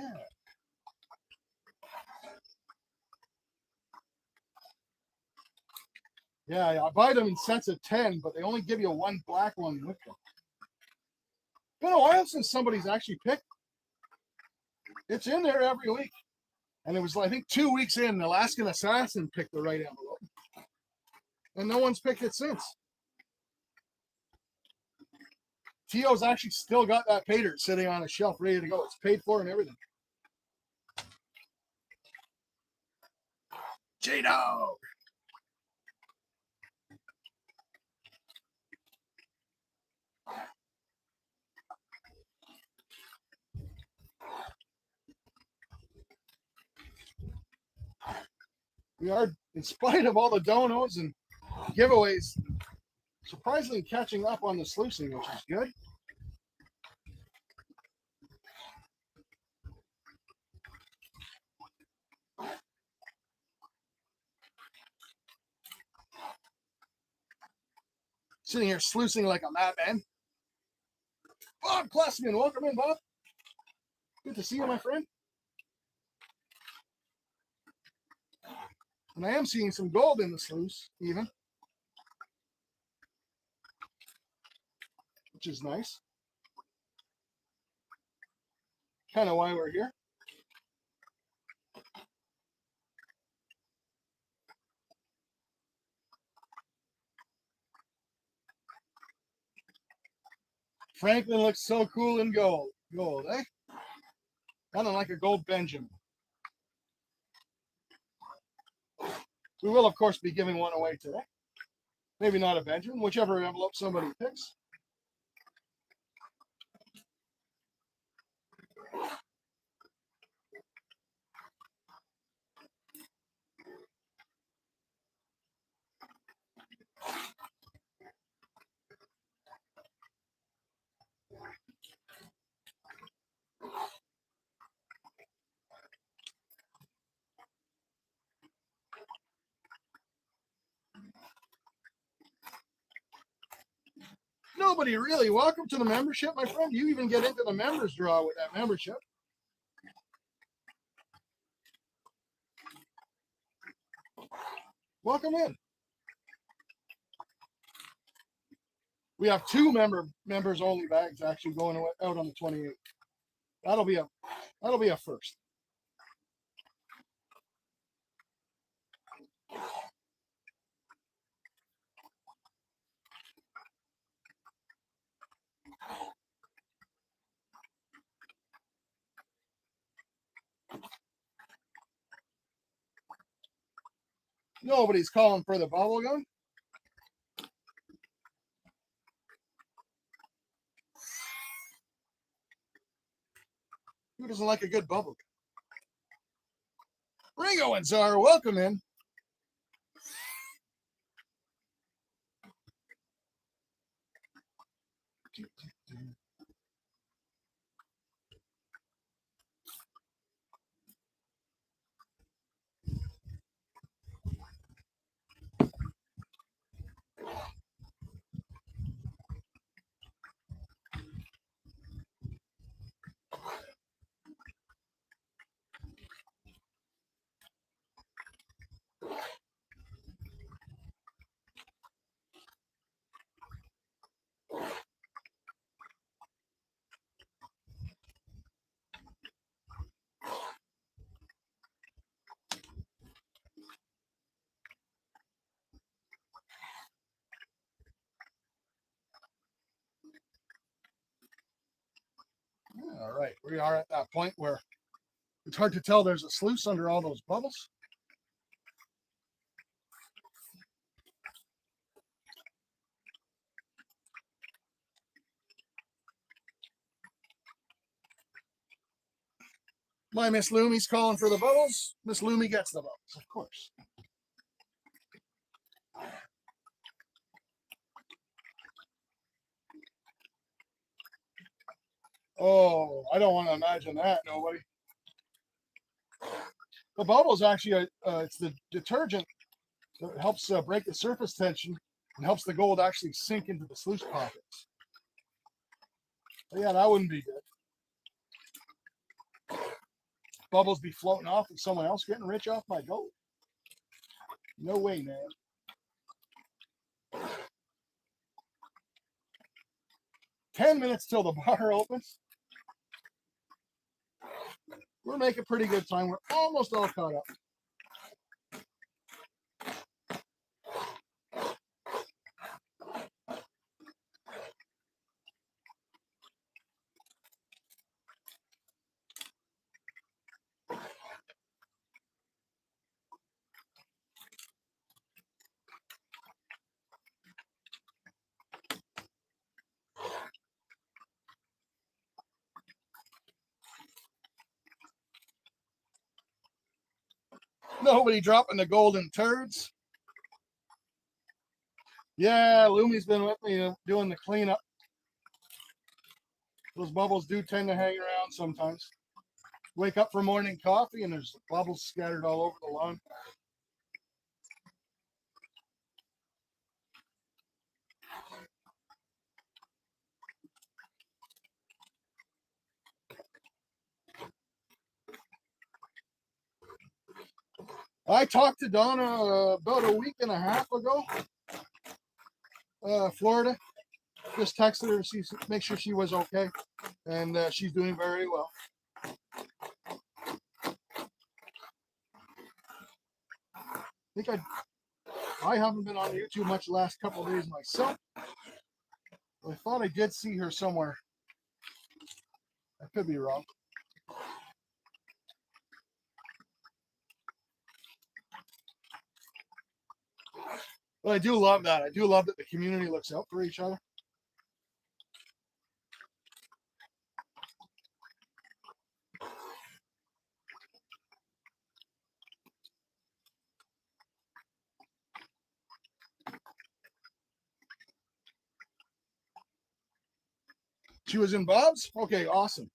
Yeah, I buy them in sets of 10, but they only give you one black one with them. Been a while since somebody's actually picked. It's in there every week. And it was, I think, 2 weeks in, Alaskan Assassin picked the right envelope. And no one's picked it since. Tio's actually still got that Paydirt sitting on a shelf ready to go. It's paid for and everything. J-Dog. We are, in spite of all the donos and giveaways, surprisingly catching up on the sluicing, which is good. Sitting here sluicing like a madman. Bob Klessman, welcome in, Bob. Good to see you, my friend. And I am seeing some gold in the sluice, even, which is nice. Kind of why we're here. Franklin looks so cool in gold. Gold, eh? Kind of like a gold Benjamin. We will, of course, be giving one away today. Maybe not a Benjamin, whichever envelope somebody picks. Nobody really. Welcome to the membership, my friend. You even get into the members draw with that membership. Welcome in. We have 2 members only bags actually going out on the 28th. That'll be a first. Nobody's calling for the bubble gun. Who doesn't like a good bubble gun? Ringo and Czar, welcome in. right, we are at that point where it's hard to tell there's a sluice under all those bubbles. My Miss Loomy's calling for the bubbles. Miss Loomy gets the bubbles, of course. Oh, I don't want to imagine that, nobody. The bubbles actually, it's the detergent that helps break the surface tension and helps the gold actually sink into the sluice pockets. But yeah, that wouldn't be good. Bubbles be floating off and someone else getting rich off my gold. No way, man. Ten minutes till the bar opens. We're making pretty good time. We're almost all caught up. Nobody dropping the golden turds. Yeah, Loomy's been with me doing the cleanup. Those bubbles do tend to hang around sometimes. Wake up for morning coffee and there's bubbles scattered all over the lawn. I talked to Donna about a week and a half ago. Florida. Just texted her to make sure she was okay. And she's doing very well. I haven't been on YouTube much the last couple of days myself. I thought I did see her somewhere. I could be wrong. But I do love that. I do love that the community looks out for each other. She was in Bob's? Okay, awesome.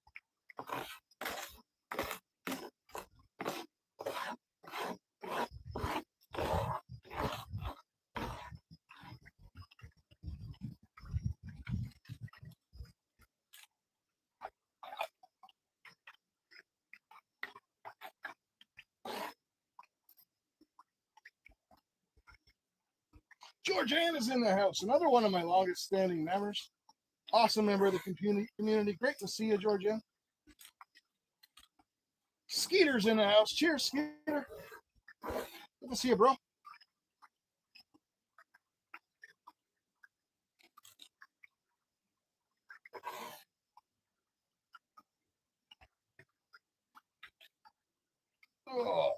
Georgianne is in the house. Another one of my longest standing members. Awesome member of the community. Great to see you, Georgianne. Skeeter's in the house. Cheers, Skeeter. Good to see you, bro. Oh.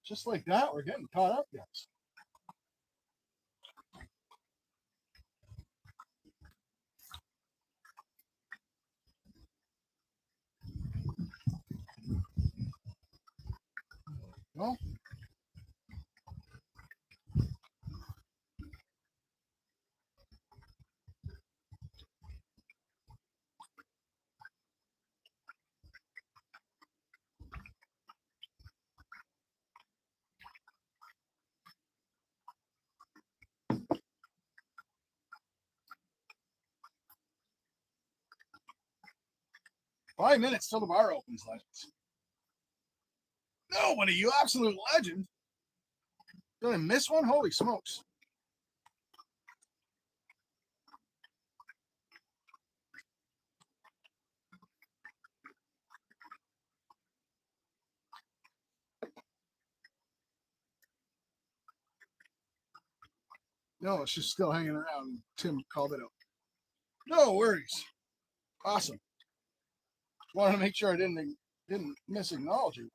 Just like that, we're getting caught up, guys. Well, 5 minutes till the bar opens, legends. Nobody, you absolute legend. Did I miss one? Holy smokes. No, it's just still hanging around. Tim called it out. No worries. Awesome. Wanted to make sure I didn't miss acknowledging.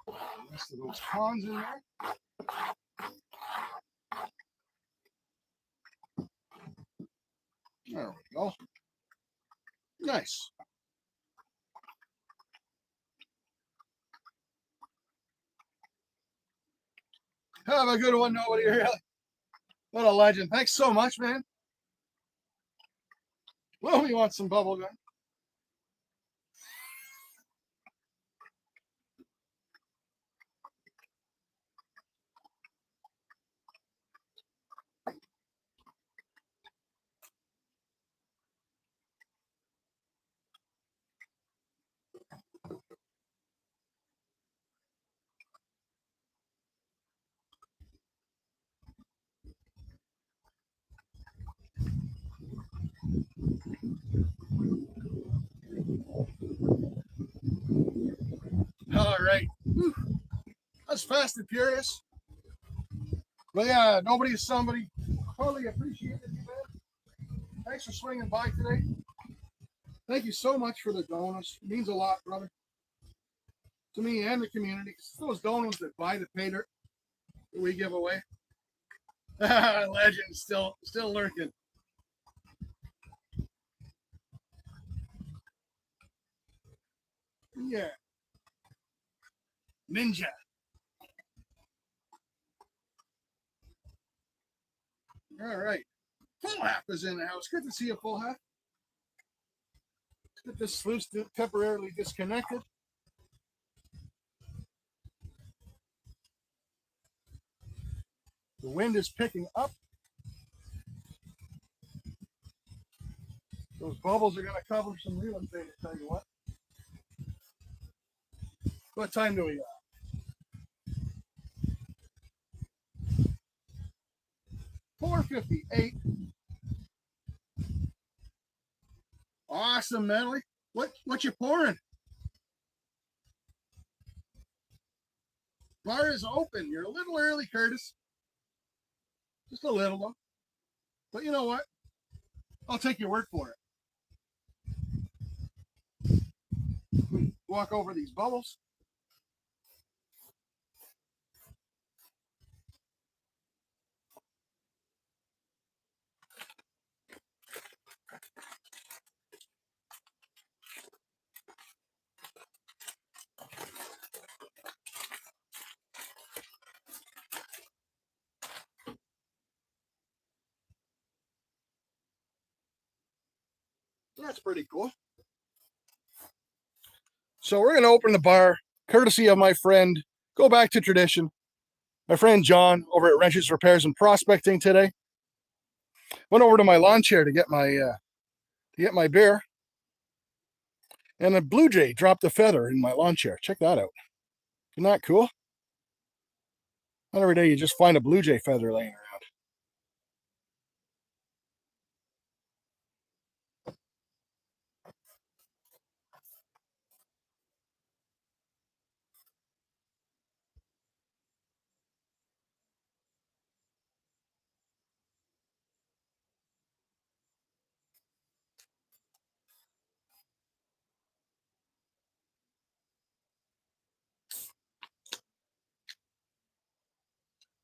The rest of those pawns in there. There we go. Nice. Have a good one, nobody really. What a legend. Thanks so much, man. Well, we want some bubble gum. All right. Whew. That's fast and furious. But yeah, nobody is somebody. Totally appreciate it, man. Thanks for swinging by today. Thank you so much for the donuts. It means a lot, brother. To me and the community. It's those donuts that buy the Paydirt that we give away. Legend still lurking. Yeah. Ninja. All right. Full half is in the house. Good to see a full half. Let's get this sluice temporarily disconnected. The wind is picking up. Those bubbles are going to cover some real estate, I tell you what. What time do we got? 4:58. Awesome, Melly. What you pouring? Bar is open. You're a little early, Curtis. Just a little though. But you know what? I'll take your word for it. Walk over these bubbles. That's pretty cool. So we're going to open the bar, courtesy of my friend, go back to tradition, my friend John over at Wrenches Repairs and Prospecting today. Went over to my lawn chair to get my beer, and a blue jay dropped a feather in my lawn chair. Check that out. Isn't that cool? Not every day you just find a blue jay feather laying around.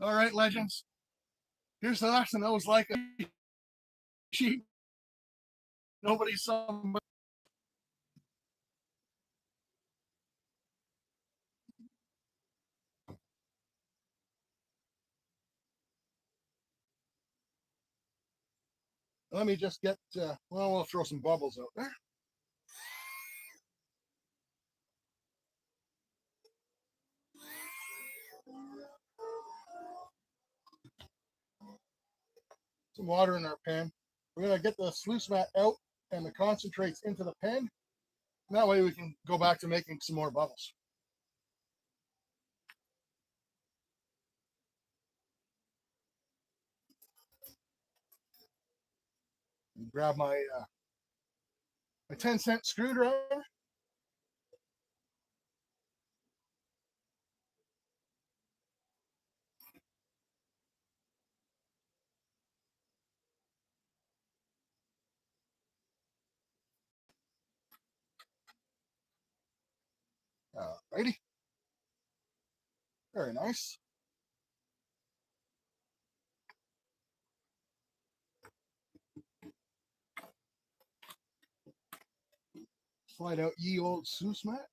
All right, legends. Here's the lesson that was like a sheep. Nobody saw me. Let me just get, well, we'll throw some bubbles out there. Some water in our pan. We're going to get the sluice mat out and the concentrates into the pan. And that way we can go back to making some more bubbles. Grab my my 10-cent screwdriver. Righty. Very nice. Slide out ye old sluice mat.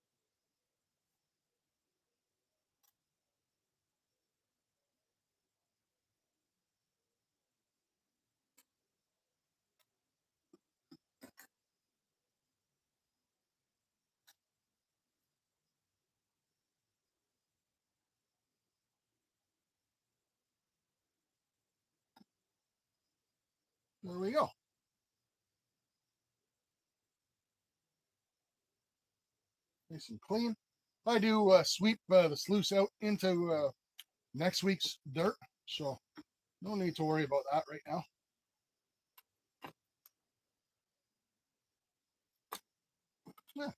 There we go. Nice and clean. I do sweep the sluice out into next week's dirt, so no need to worry about that right now. Yeah.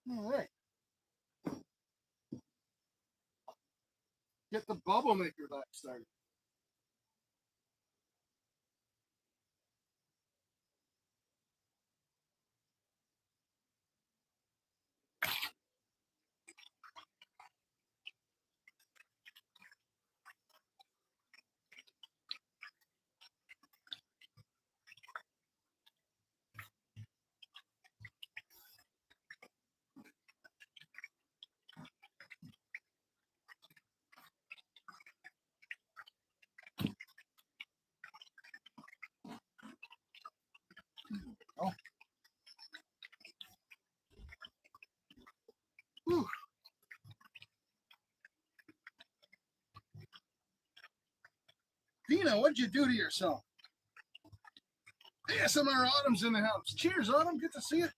All right. Get the bubble maker back started. Oh. Whew. Dina, what'd you do to yourself? ASMR Autumn's in the house. Cheers, Autumn. Good to see you.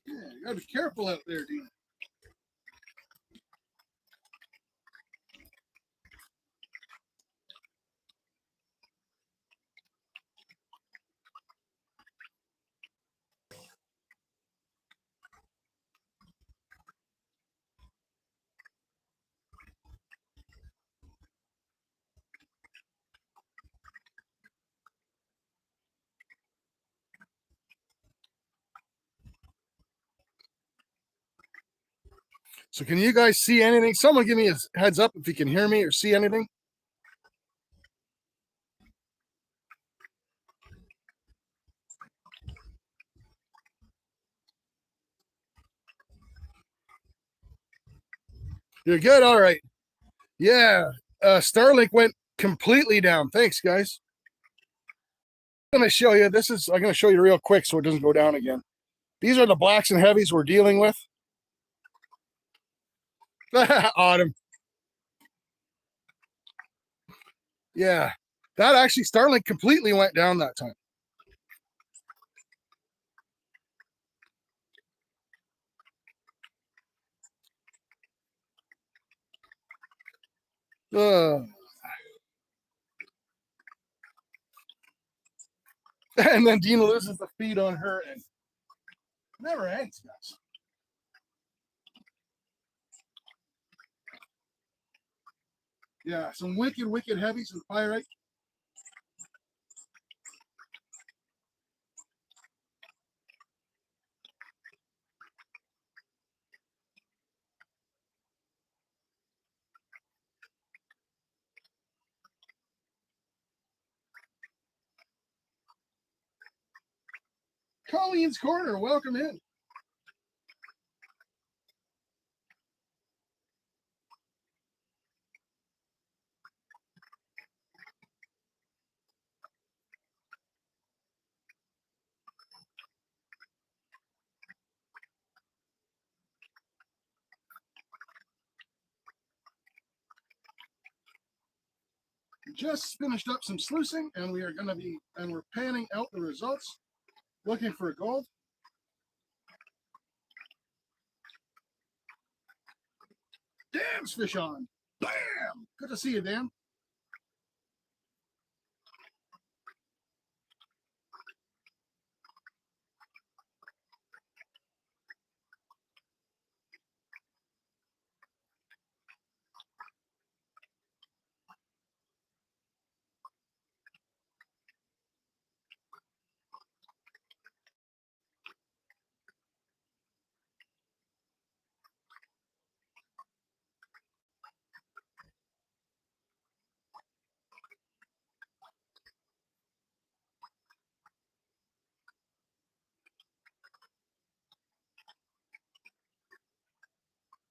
Yeah, you gotta be careful out there, Dina. So can you guys see anything? Someone give me a heads up if you can hear me or see anything. You're good? All right. Yeah. Starlink went completely down. Thanks, guys. I'm going to show you. I'm going to show you real quick so it doesn't go down again. These are the blacks and heavies we're dealing with. Autumn. Yeah. That actually, Starlink completely went down that time. And then Dina loses the feed on her and never ends, guys. Yeah, some wicked, wicked heavies and pyrite. Colleen's Corner, welcome in. Just finished up some sluicing, and we are going to be, and we're panning out the results, looking for gold. Dam's fish on. Bam! Good to see you, Dan.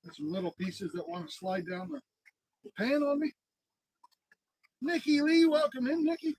There's some little pieces that want to slide down the pan on me. Nikki Lee, welcome in, Nikki.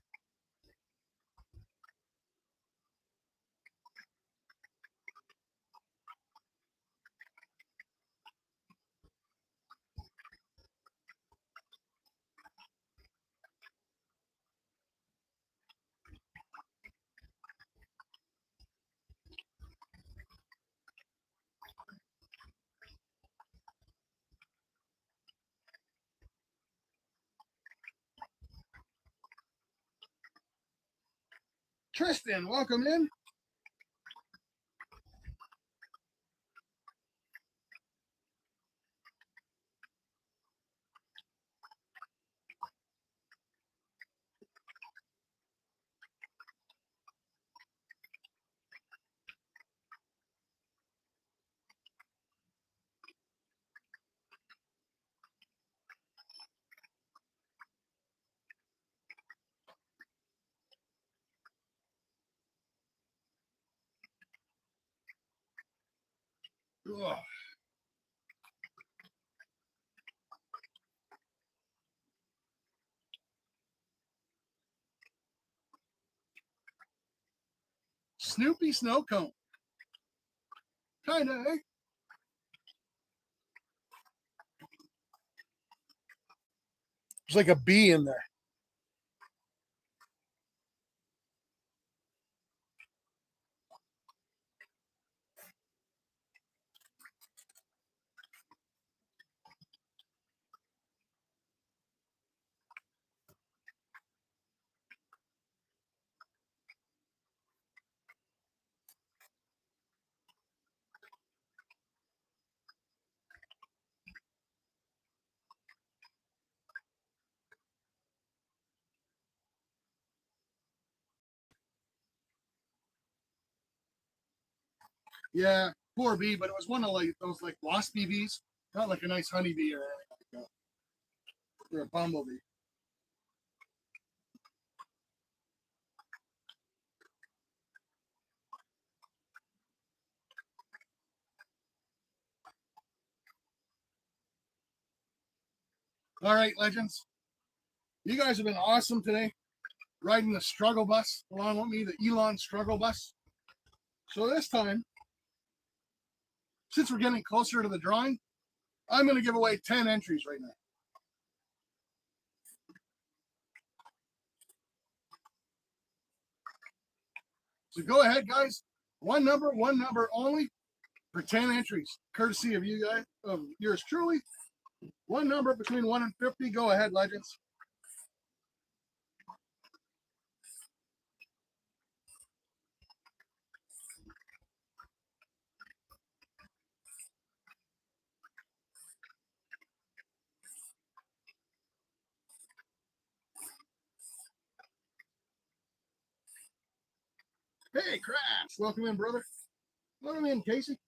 Tristan, welcome in. Ugh. Snoopy snow cone. Kinda, eh? There's like a bee in there. Yeah, poor bee, but it was one of like those like waspy bees, not like a nice honeybee or anything like that. Or a bumblebee. All right, legends. You guys have been awesome today, riding the struggle bus along with me, the Elon struggle bus. So this time, since we're getting closer to the drawing, I'm going to give away 10 entries right now. So go ahead, guys. One number only for 10 entries, courtesy of you guys, of yours truly. One number between 1 and 50. Go ahead, legends. Hey, Crash. Welcome in, brother. Welcome in, Casey.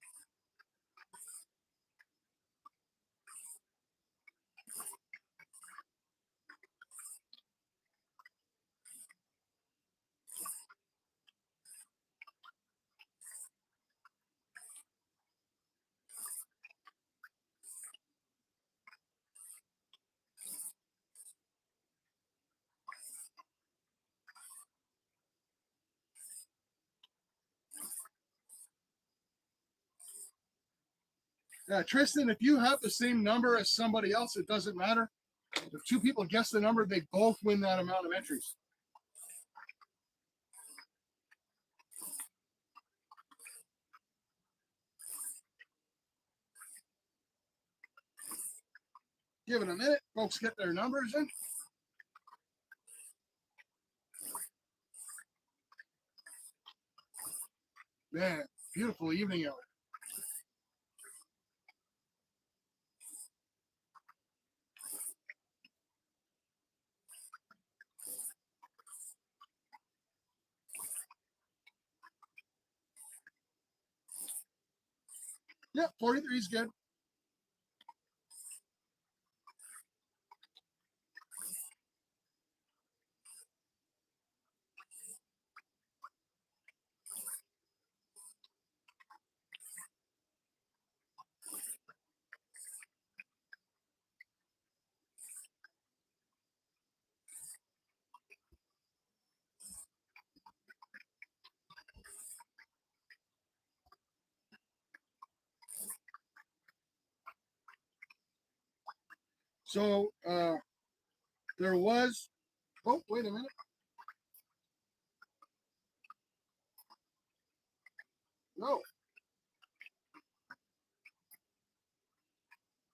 Tristan, if you have the same number as somebody else, it doesn't matter. If two people guess the number, they both win that amount of entries. Give it a minute. Folks get their numbers in. Man, beautiful evening out. Yep, 43 is good. So there was, oh, wait a minute. No.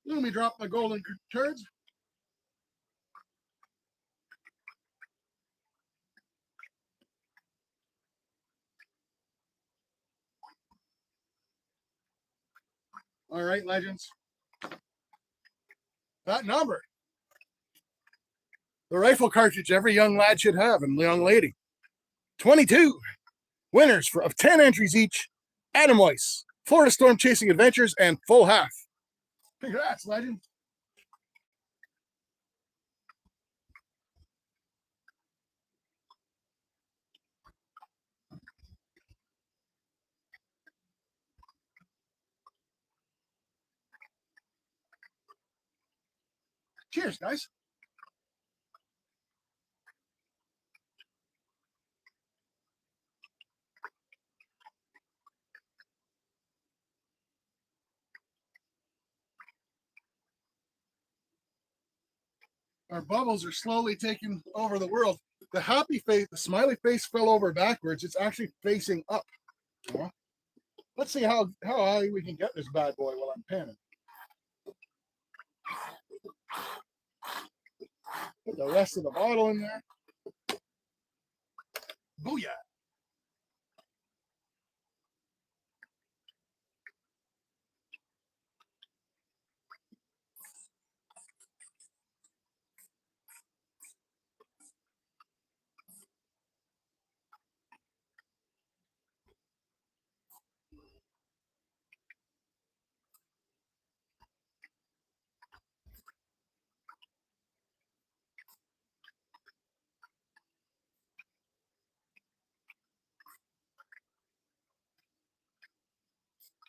Let me drop my golden turds. All right, legends. That number. The rifle cartridge every young lad should have and young lady. 22. Winners of 10 entries each. Adam Weiss, Florida Storm Chasing Adventures, and Full Half. Congrats, legend. Cheers, guys. Our bubbles are slowly taking over the world. The happy face, the smiley face fell over backwards. It's actually facing up. Yeah. Let's see how high we can get this bad boy while I'm panning. Put the rest of the bottle in there. Booyah.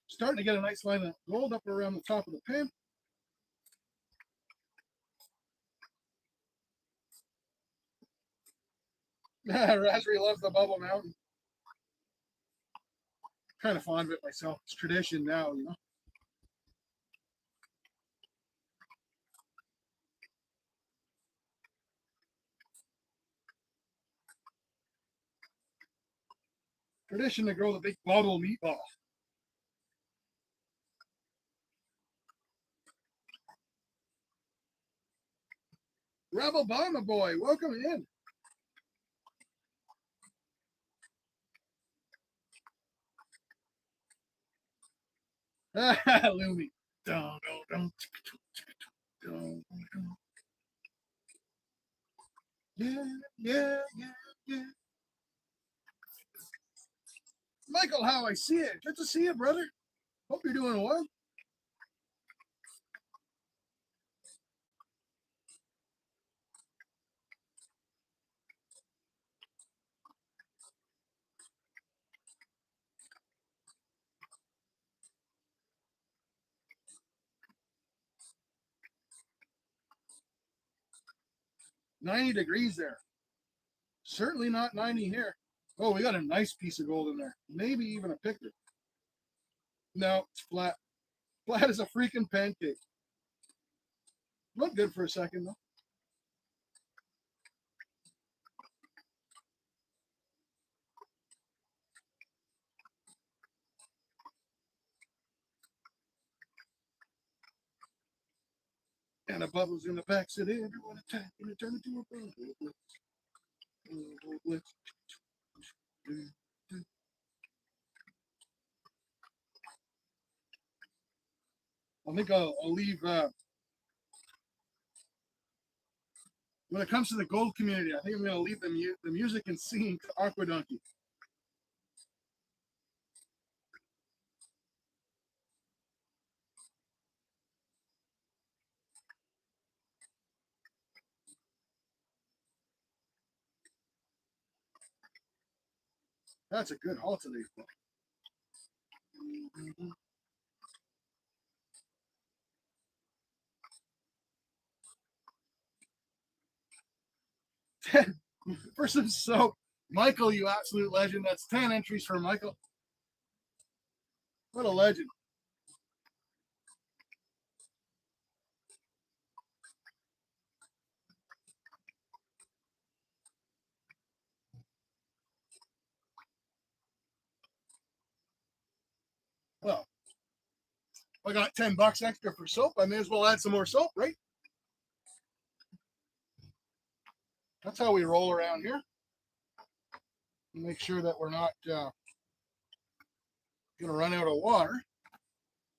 Starting to get a nice line of gold up around the top of the pan. Raspberry loves the bubble mountain. Kind of fond of it myself. It's tradition now, you know. Tradition to grow the big bubble meatball. Rebel Bomber Boy, welcome in. Lumi. Dun, dun, dun, dun. Yeah, yeah, yeah, yeah. Michael, how I see it. Good to see you, brother. Hope you're doing well. $90 there. Certainly not 90 here. Oh, we got a nice piece of gold in there. Maybe even a picker. No, it's flat. Flat as a freaking pancake. Looked good for a second, though. And the bubbles in the back said, hey, everyone attack, and it turned into a bubble. I think I'll leave, when it comes to the gold community, I think I'm going to leave the music and singing to Aqua Donkey. That's a good haul today. For some soap. Michael, you absolute legend. That's 10 entries for Michael. What a legend. Well, I got $10 extra for soap. I may as well add some more soap, right? That's how we roll around here. Make sure that we're not going to run out of water.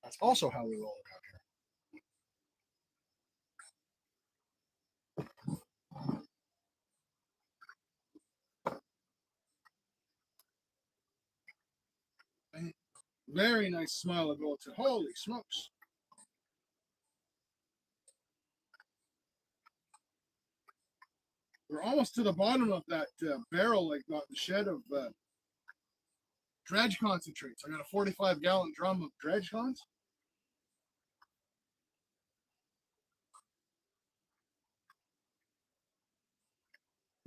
That's also how we roll around here. Very nice smile of gold. Holy smokes. We're almost to the bottom of that barrel I got the shed of dredge concentrates. I got a 45-gallon drum of dredge cons.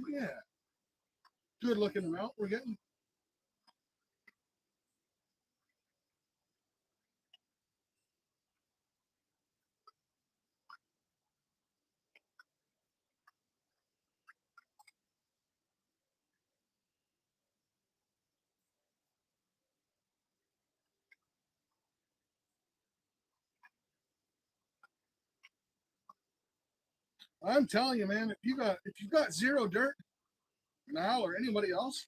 Yeah. Good looking amount we're getting. I'm telling you, man, if you got zero dirt now or anybody else,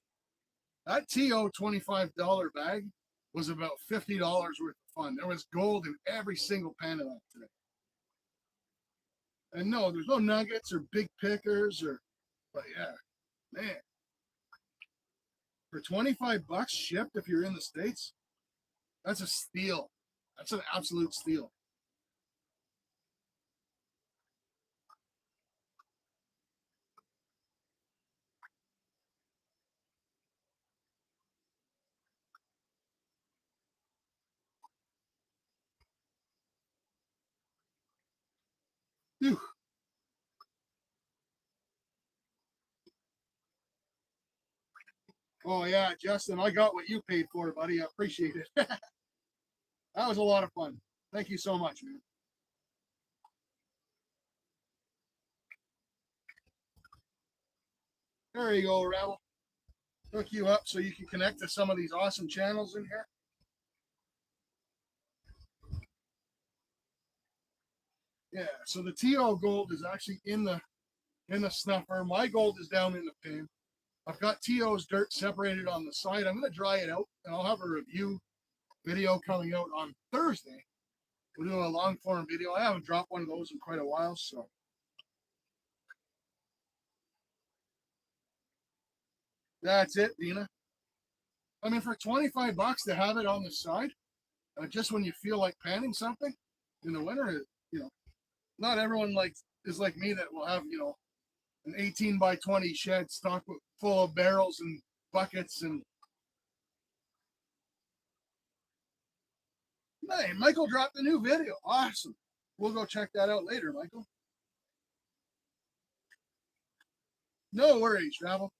that TO $25 bag was about $50 worth of fun. There was gold in every single pan of that today. And no, there's no nuggets or big pickers but yeah, man. For $25 shipped if you're in the States, that's a steal. That's an absolute steal. Whew. Oh yeah, Justin, I got what you paid for, buddy. I appreciate it. That was a lot of fun. Thank you so much, man. There you go, Rebel. Hook you up so you can connect to some of these awesome channels in here. Yeah, so the TO gold is actually in the in the snuffer. My gold is down in the pan. I've got T.O.'s dirt separated on the side. I'm going to dry it out, and I'll have a review video coming out on Thursday. We're doing a long form video. I haven't dropped one of those in quite a while, so. That's it, Dina. I mean, for 25 bucks to have it on the side, just when you feel like panning something in the winter, not everyone is like me that will have, an 18 by 20 shed stocked full of barrels and buckets. And hey, Michael dropped a new video. Awesome. We'll go check that out later, Michael. No worries, Travel.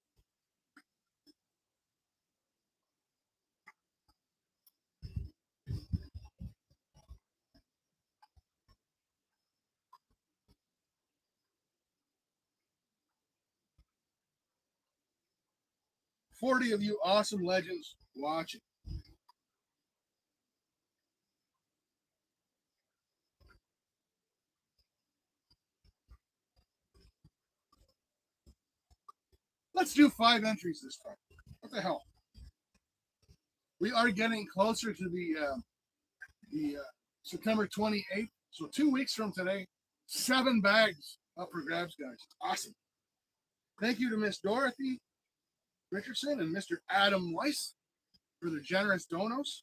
$40 of you awesome legends watching. Let's do 5 entries this time. What the hell? We are getting closer to the September 28th. So 2 weeks from today, 7 bags up for grabs, guys. Awesome. Thank you to Miss Dorothy Richardson and Mr. Adam Weiss for the generous donos.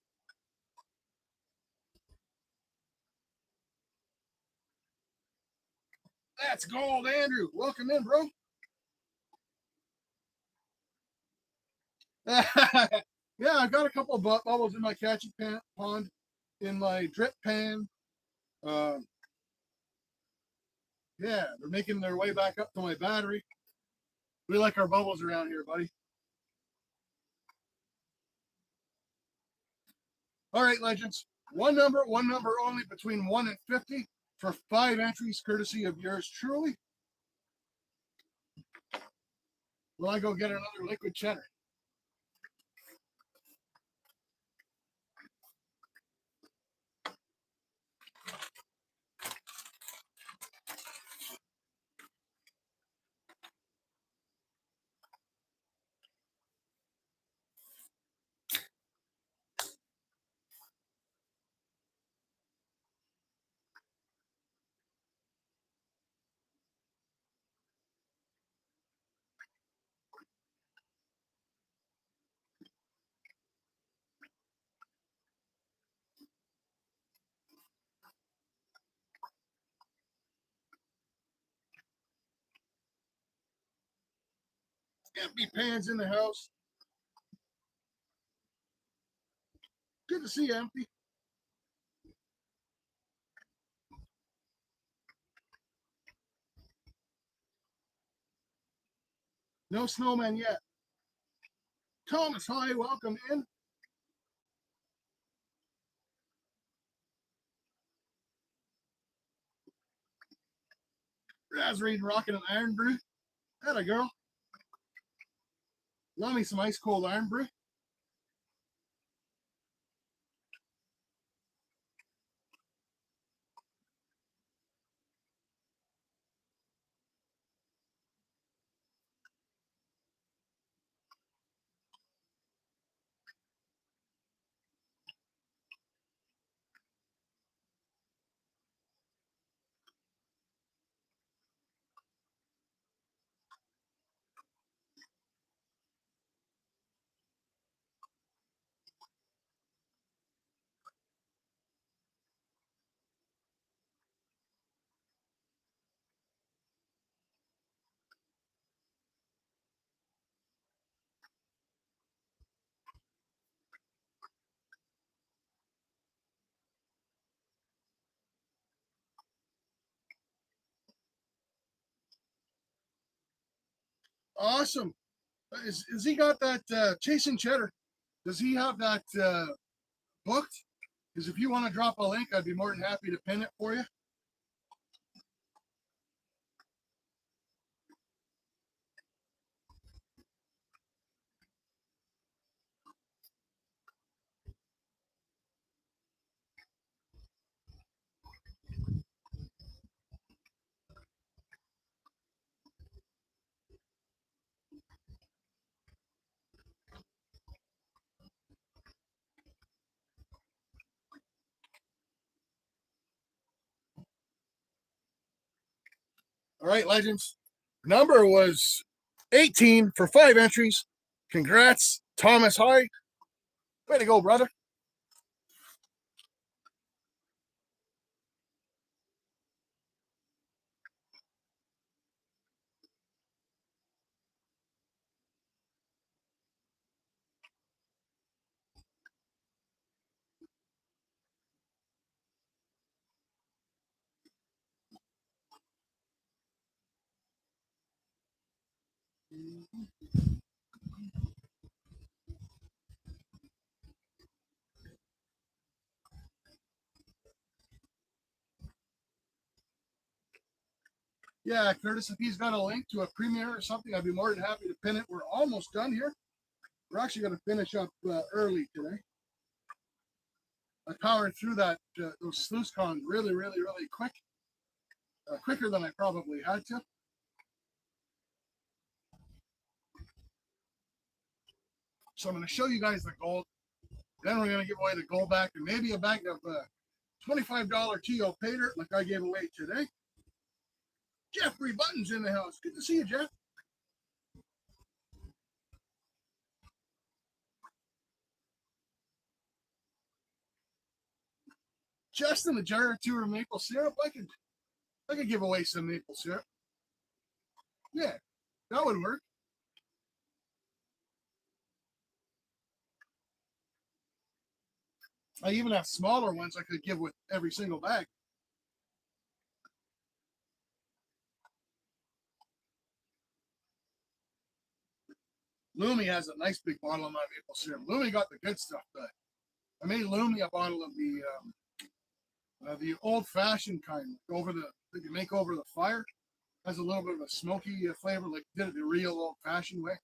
That's gold, Andrew. Welcome in, bro. Yeah, I've got a couple of bubbles in my catching pond, in my drip pan. Yeah, they're making their way back up to my battery. We like our bubbles around here, buddy. All right, legends. One number only between 1 and 50 for 5 entries, courtesy of yours truly. Will I go get another liquid cheddar? Empty pans in the house. Good to see you, Empty. No snowman yet. Thomas, hi, welcome in. Raz reading Rockin' an Iron Brew. That a girl. Love me some ice cold Iron Brew. Awesome. Is he got that Chasing Cheddar? Does he have that booked? Because if you want to drop a link, I'd be more than happy to pin it for you. All right, legends. Number was 18 for 5 entries. Congrats, Thomas High. Way to go, brother. Yeah, Curtis, if he's got a link to a premiere or something, I'd be more than happy to pin it. We're almost done here. We're actually going to finish up early today. I powered through those sluice cons really, really, really quick. Quicker than I probably had to. So I'm going to show you guys the gold. Then we're going to give away the gold back and maybe a bag of $25 TO Paydirt like I gave away today. Jeffrey Button's in the house. Good to see you, Jeff. Justin, a jar or two of maple syrup. I could give away some maple syrup. Yeah, that would work. I even have smaller ones I could give with every single bag. Lumi has a nice big bottle of my maple syrup. Lumi got the good stuff, but I made Lumi a bottle of the old-fashioned kind, that you make over the fire. Has a little bit of a smoky flavor, like did it the real old-fashioned way.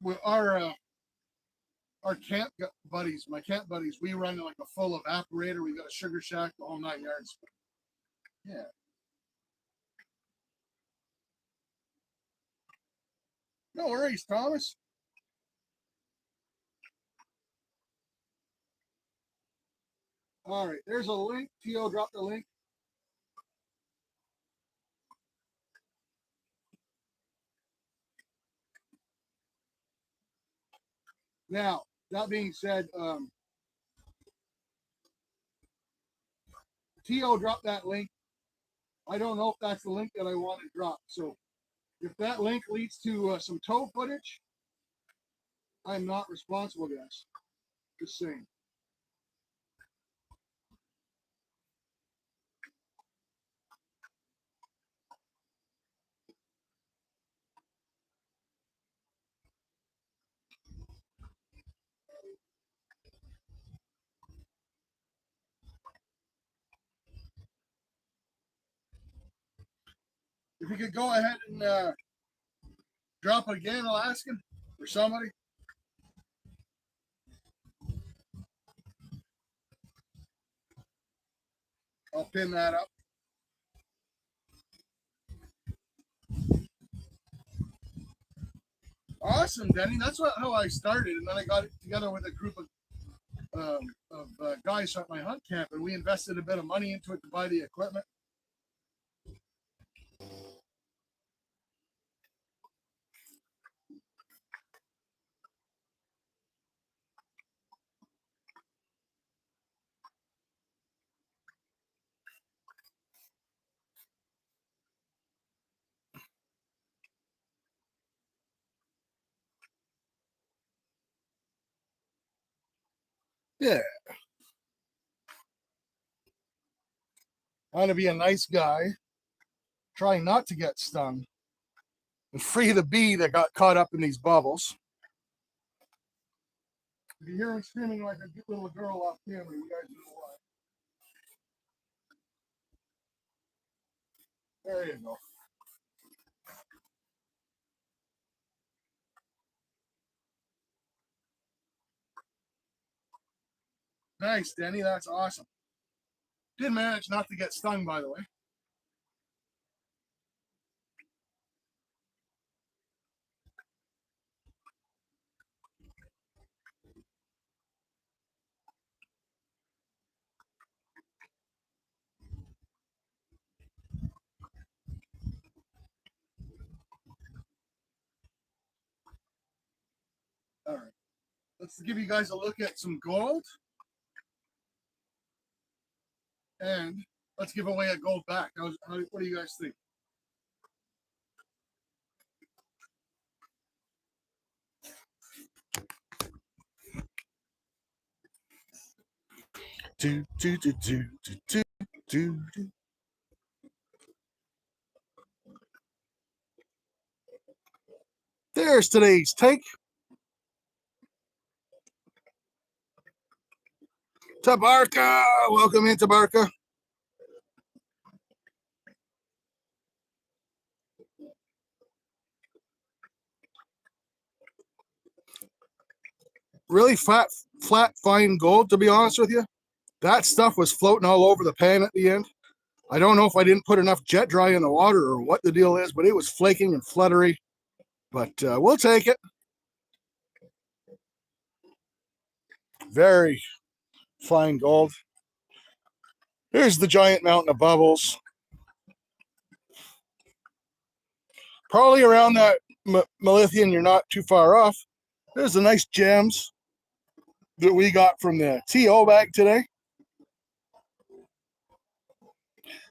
With our camp buddies, my camp buddies, we run like a full evaporator. We got a sugar shack, the whole 9 yards. Yeah. No worries, Thomas. All right, there's a link. T.O. dropped the link. Now, that being said, T.O. dropped that link. I don't know if that's the link that I want to drop. So if that link leads to some tow footage, I'm not responsible, guys. Just saying. If you could go ahead and drop it again, I'll ask him or somebody. I'll pin that up. Awesome, Denny. That's how I started, and then I got it together with a group of guys at my hunt camp, and we invested a bit of money into it to buy the equipment. Yeah, I want to be a nice guy, trying not to get stung, and free the bee that got caught up in these bubbles. If you hear him screaming like a little girl off camera, you guys know why. There you go. Nice, Denny. That's awesome. Did manage not to get stung, by the way. let's give you guys a look at some gold. And let's give away a gold back. What do you guys think? There's today's take. Tabarka, welcome in, Tabarka. Really flat, fine gold, to be honest with you. That stuff was floating all over the pan at the end. I don't know if I didn't put enough jet dry in the water or what the deal is, but it was flaking and fluttery. But we'll take it. Very fine gold. Here's the giant mountain of bubbles. Probably around that Melithian, you're not too far off. There's the nice gems that we got from the TO bag today.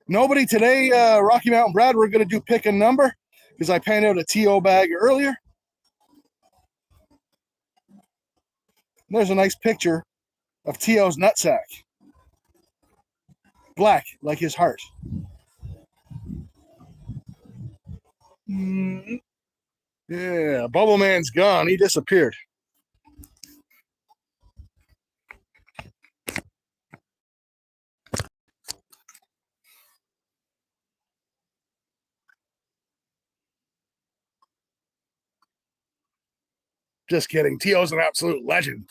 Nobody today, Rocky Mountain Brad, we're going to do pick a number because I panned out a TO bag earlier. There's a nice picture of TO's nutsack. Black, like his heart. Yeah, Bubble Man's gone. He disappeared. Just kidding. TO's an absolute legend.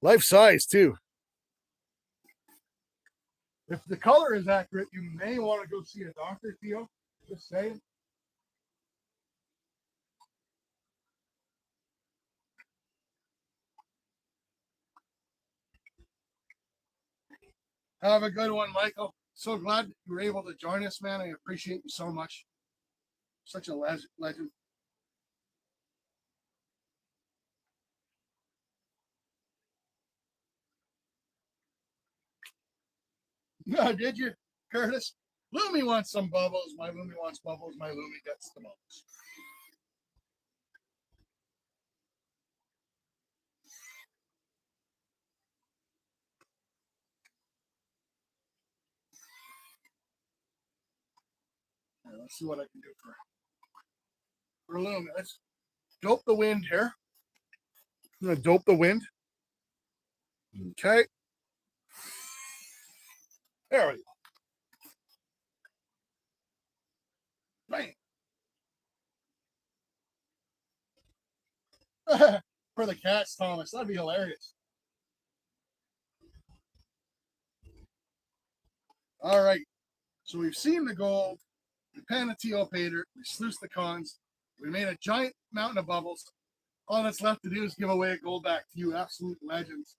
Life size, too. If the color is accurate, you may want to go see a doctor, Theo. Just saying. Have a good one, Michael. So glad you were able to join us, man. I appreciate you so much. Such a legend. Did you, Curtis? Lumi wants some bubbles. My Lumi wants bubbles. My Lumi gets the bubbles. Right, let's see what I can do for Lumi. Let's dope the wind here. I'm going to dope the wind. Okay. There we go. Bang. For the cats, Thomas. That'd be hilarious. All right. So we've seen the gold. We panned the TO Paydirt. We sluiced the cons. We made a giant mountain of bubbles. All that's left to do is give away a gold back to you absolute legends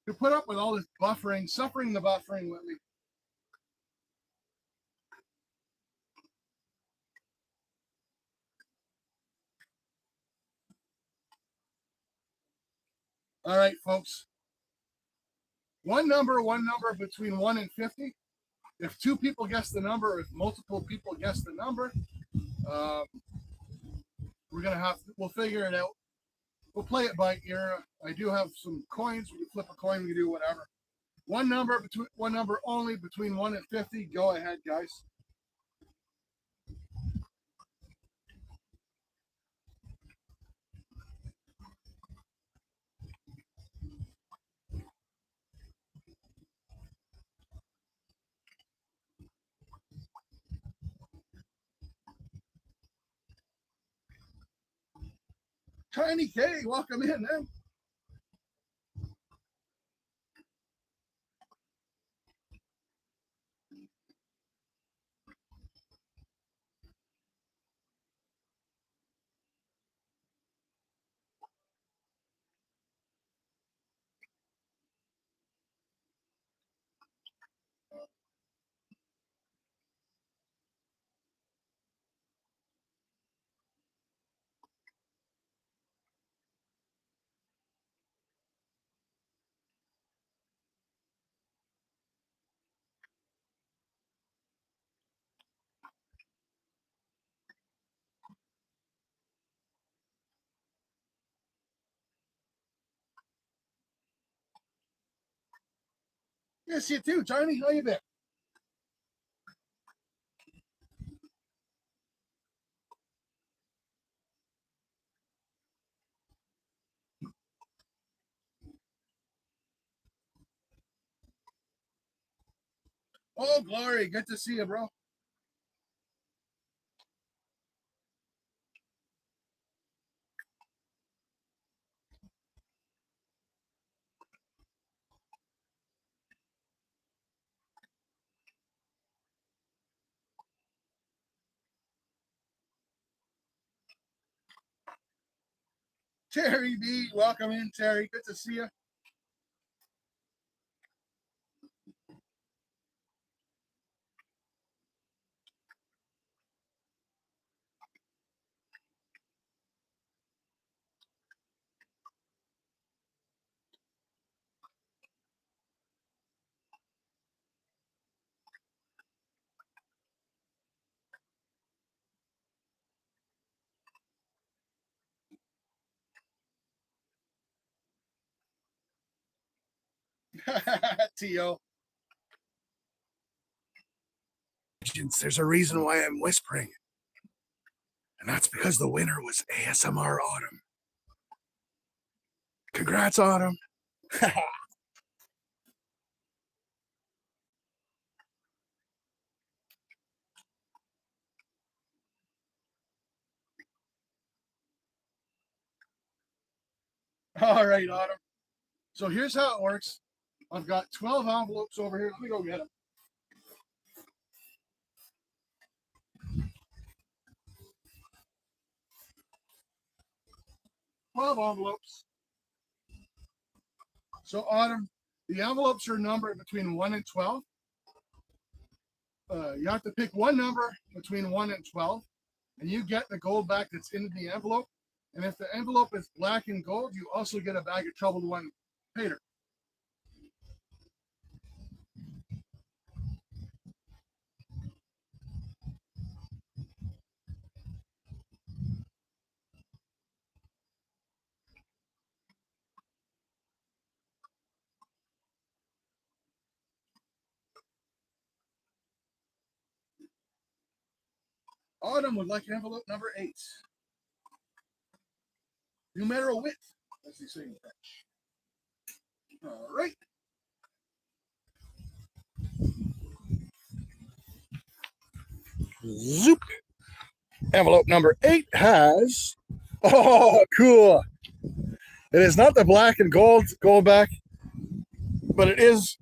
who put up with all this buffering, suffering the buffering with me. All right, folks. One number between 1 and 50. If two people guess the number, if multiple people guess the number, we'll figure it out. We'll play it by ear. I do have some coins. We can flip a coin. We can do whatever. One number only between 1 and 50. Go ahead, guys. Tiny K, welcome in, man. Yes, you too, Tiny. How you been? Oh, Glory. Good to see you, bro. Terry B. Welcome in, Terry. Good to see you. T.O. There's a reason why I'm whispering, and that's because the winner was ASMR Autumn. Congrats, Autumn. All right, Autumn. So here's how it works. I've got 12 envelopes over here. Let me go get them. 12 envelopes. So, Autumn, the envelopes are numbered between 1 and 12. You have to pick one number between 1 and 12, and you get the gold back that's in the envelope. And if the envelope is black and gold, you also get a bag of Troubledone Paydirt. Autumn would like envelope number 8. Numero 8, as they say in French. All right. Zoop. Envelope number 8 has. Oh, cool. It is not the black and gold back, but it is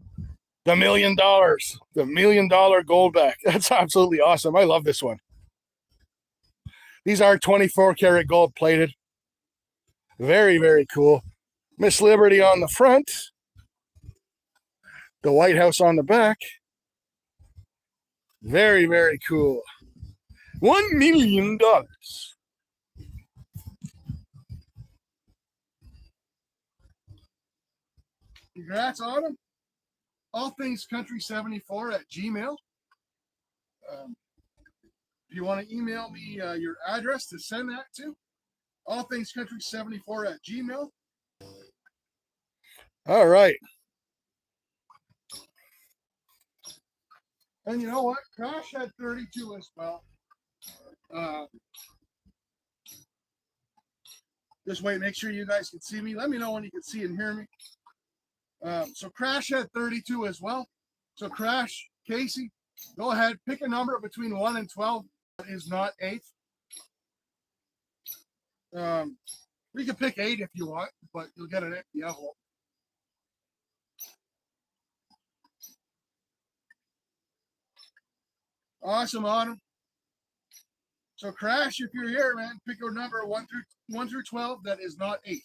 the $1 million, the $1 million gold back. That's absolutely awesome. I love this one. These are 24 karat gold plated. Very, very cool. Miss Liberty on the front, the White House on the back. Very, very cool. $1 million. Congrats, Autumn. All Things Country 74 at Gmail. If you want to email me your address to send that to, All Things Country 74 at Gmail. All right. And you know what? Crash had 32 as well. Just wait, make sure you guys can see me. Let me know when you can see and hear me. So Crash had 32 as well. So Crash, Casey, go ahead, pick a number between 1 and 12 that is not 8. We can pick 8 if you want, but you'll get an empty envelope. Awesome, Autumn. So Crash, if you're here, man, pick a number 1 through 12 that is not 8.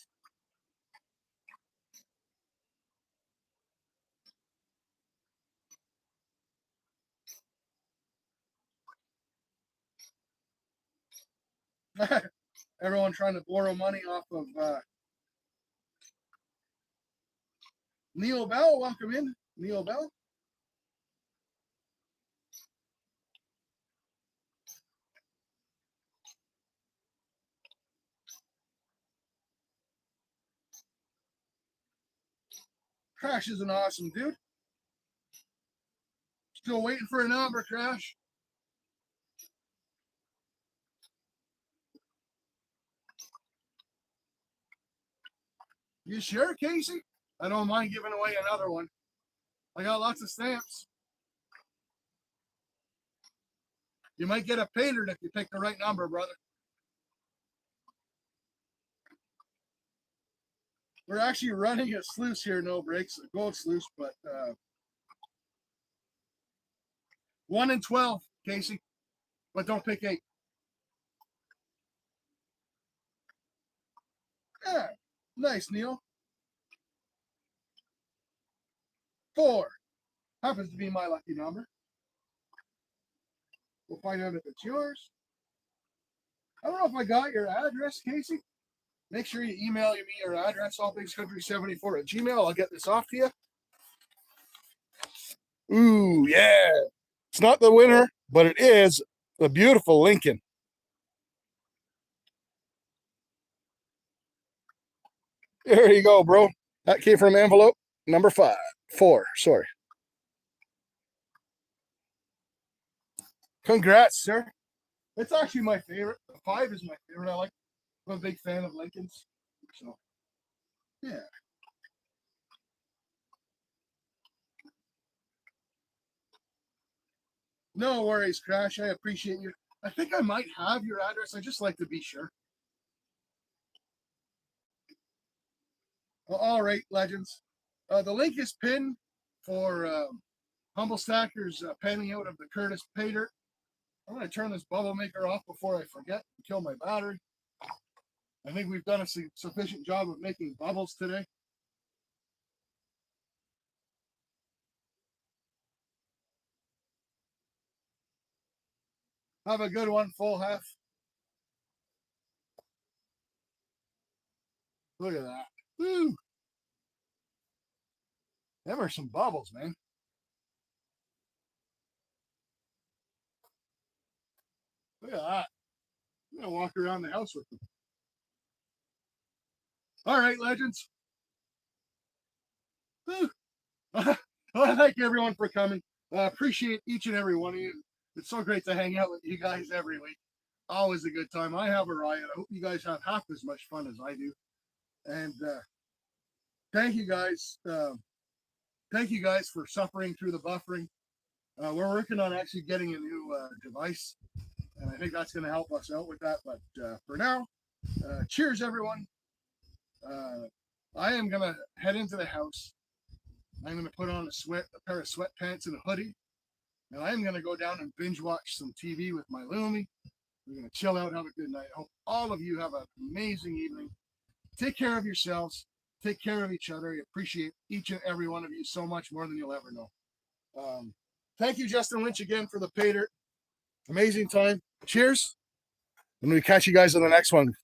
Everyone trying to borrow money off of Neil Bell. Welcome in, Neil Bell. Crash is an awesome dude. Still waiting for a number, Crash. You sure, Casey? I don't mind giving away another one. I got lots of stamps. You might get a Paydirt if you pick the right number, brother. We're actually running a sluice here, no breaks, a gold sluice, but 1 in 12, Casey. But don't pick 8. Yeah, nice, Neil. 4 happens to be my lucky number. We'll find out if it's yours. I don't know if I got your address, Casey. Make sure you email me your address, allthingscountry74@gmail. I'll get this off to you. Ooh, yeah. It's not the winner, but it is the beautiful Lincoln. There you go, bro. That came from envelope number 4. Sorry. Congrats, sir. It's actually my favorite. The 5 is my favorite. I'm a big fan of Lincolns. So, yeah. No worries, Crash. I appreciate you. I think I might have your address. I just like to be sure. Well, all right, legends. The link is pinned for Humble Stacker's panning out of the Curtis Paydirt. I'm going to turn this bubble maker off before I forget and kill my battery. I think we've done a sufficient job of making bubbles today. Have a good one, full half. Look at that. Woo! Them are some bubbles, man. Look at that. I'm going to walk around the house with them. All right, legends. Woo. Well, thank you, everyone, for coming. I appreciate each and every one of you. It's so great to hang out with you guys every week. Always a good time. I have a riot. I hope you guys have half as much fun as I do. And thank you guys. Thank you guys for suffering through the buffering. We're working on actually getting a new device, and I think that's going to help us out with that. But for now, cheers, everyone. I am going to head into the house. I'm going to put on a pair of sweatpants and a hoodie, and I'm going to go down and binge watch some TV with my Lumi. We're going to chill out, have a good night. I hope all of you have an amazing evening. Take care of yourselves. Take care of each other. I appreciate each and every one of you so much more than you'll ever know. Thank you, Justin Lynch, again for the Paydirt. Amazing time. Cheers. And we catch you guys on the next one.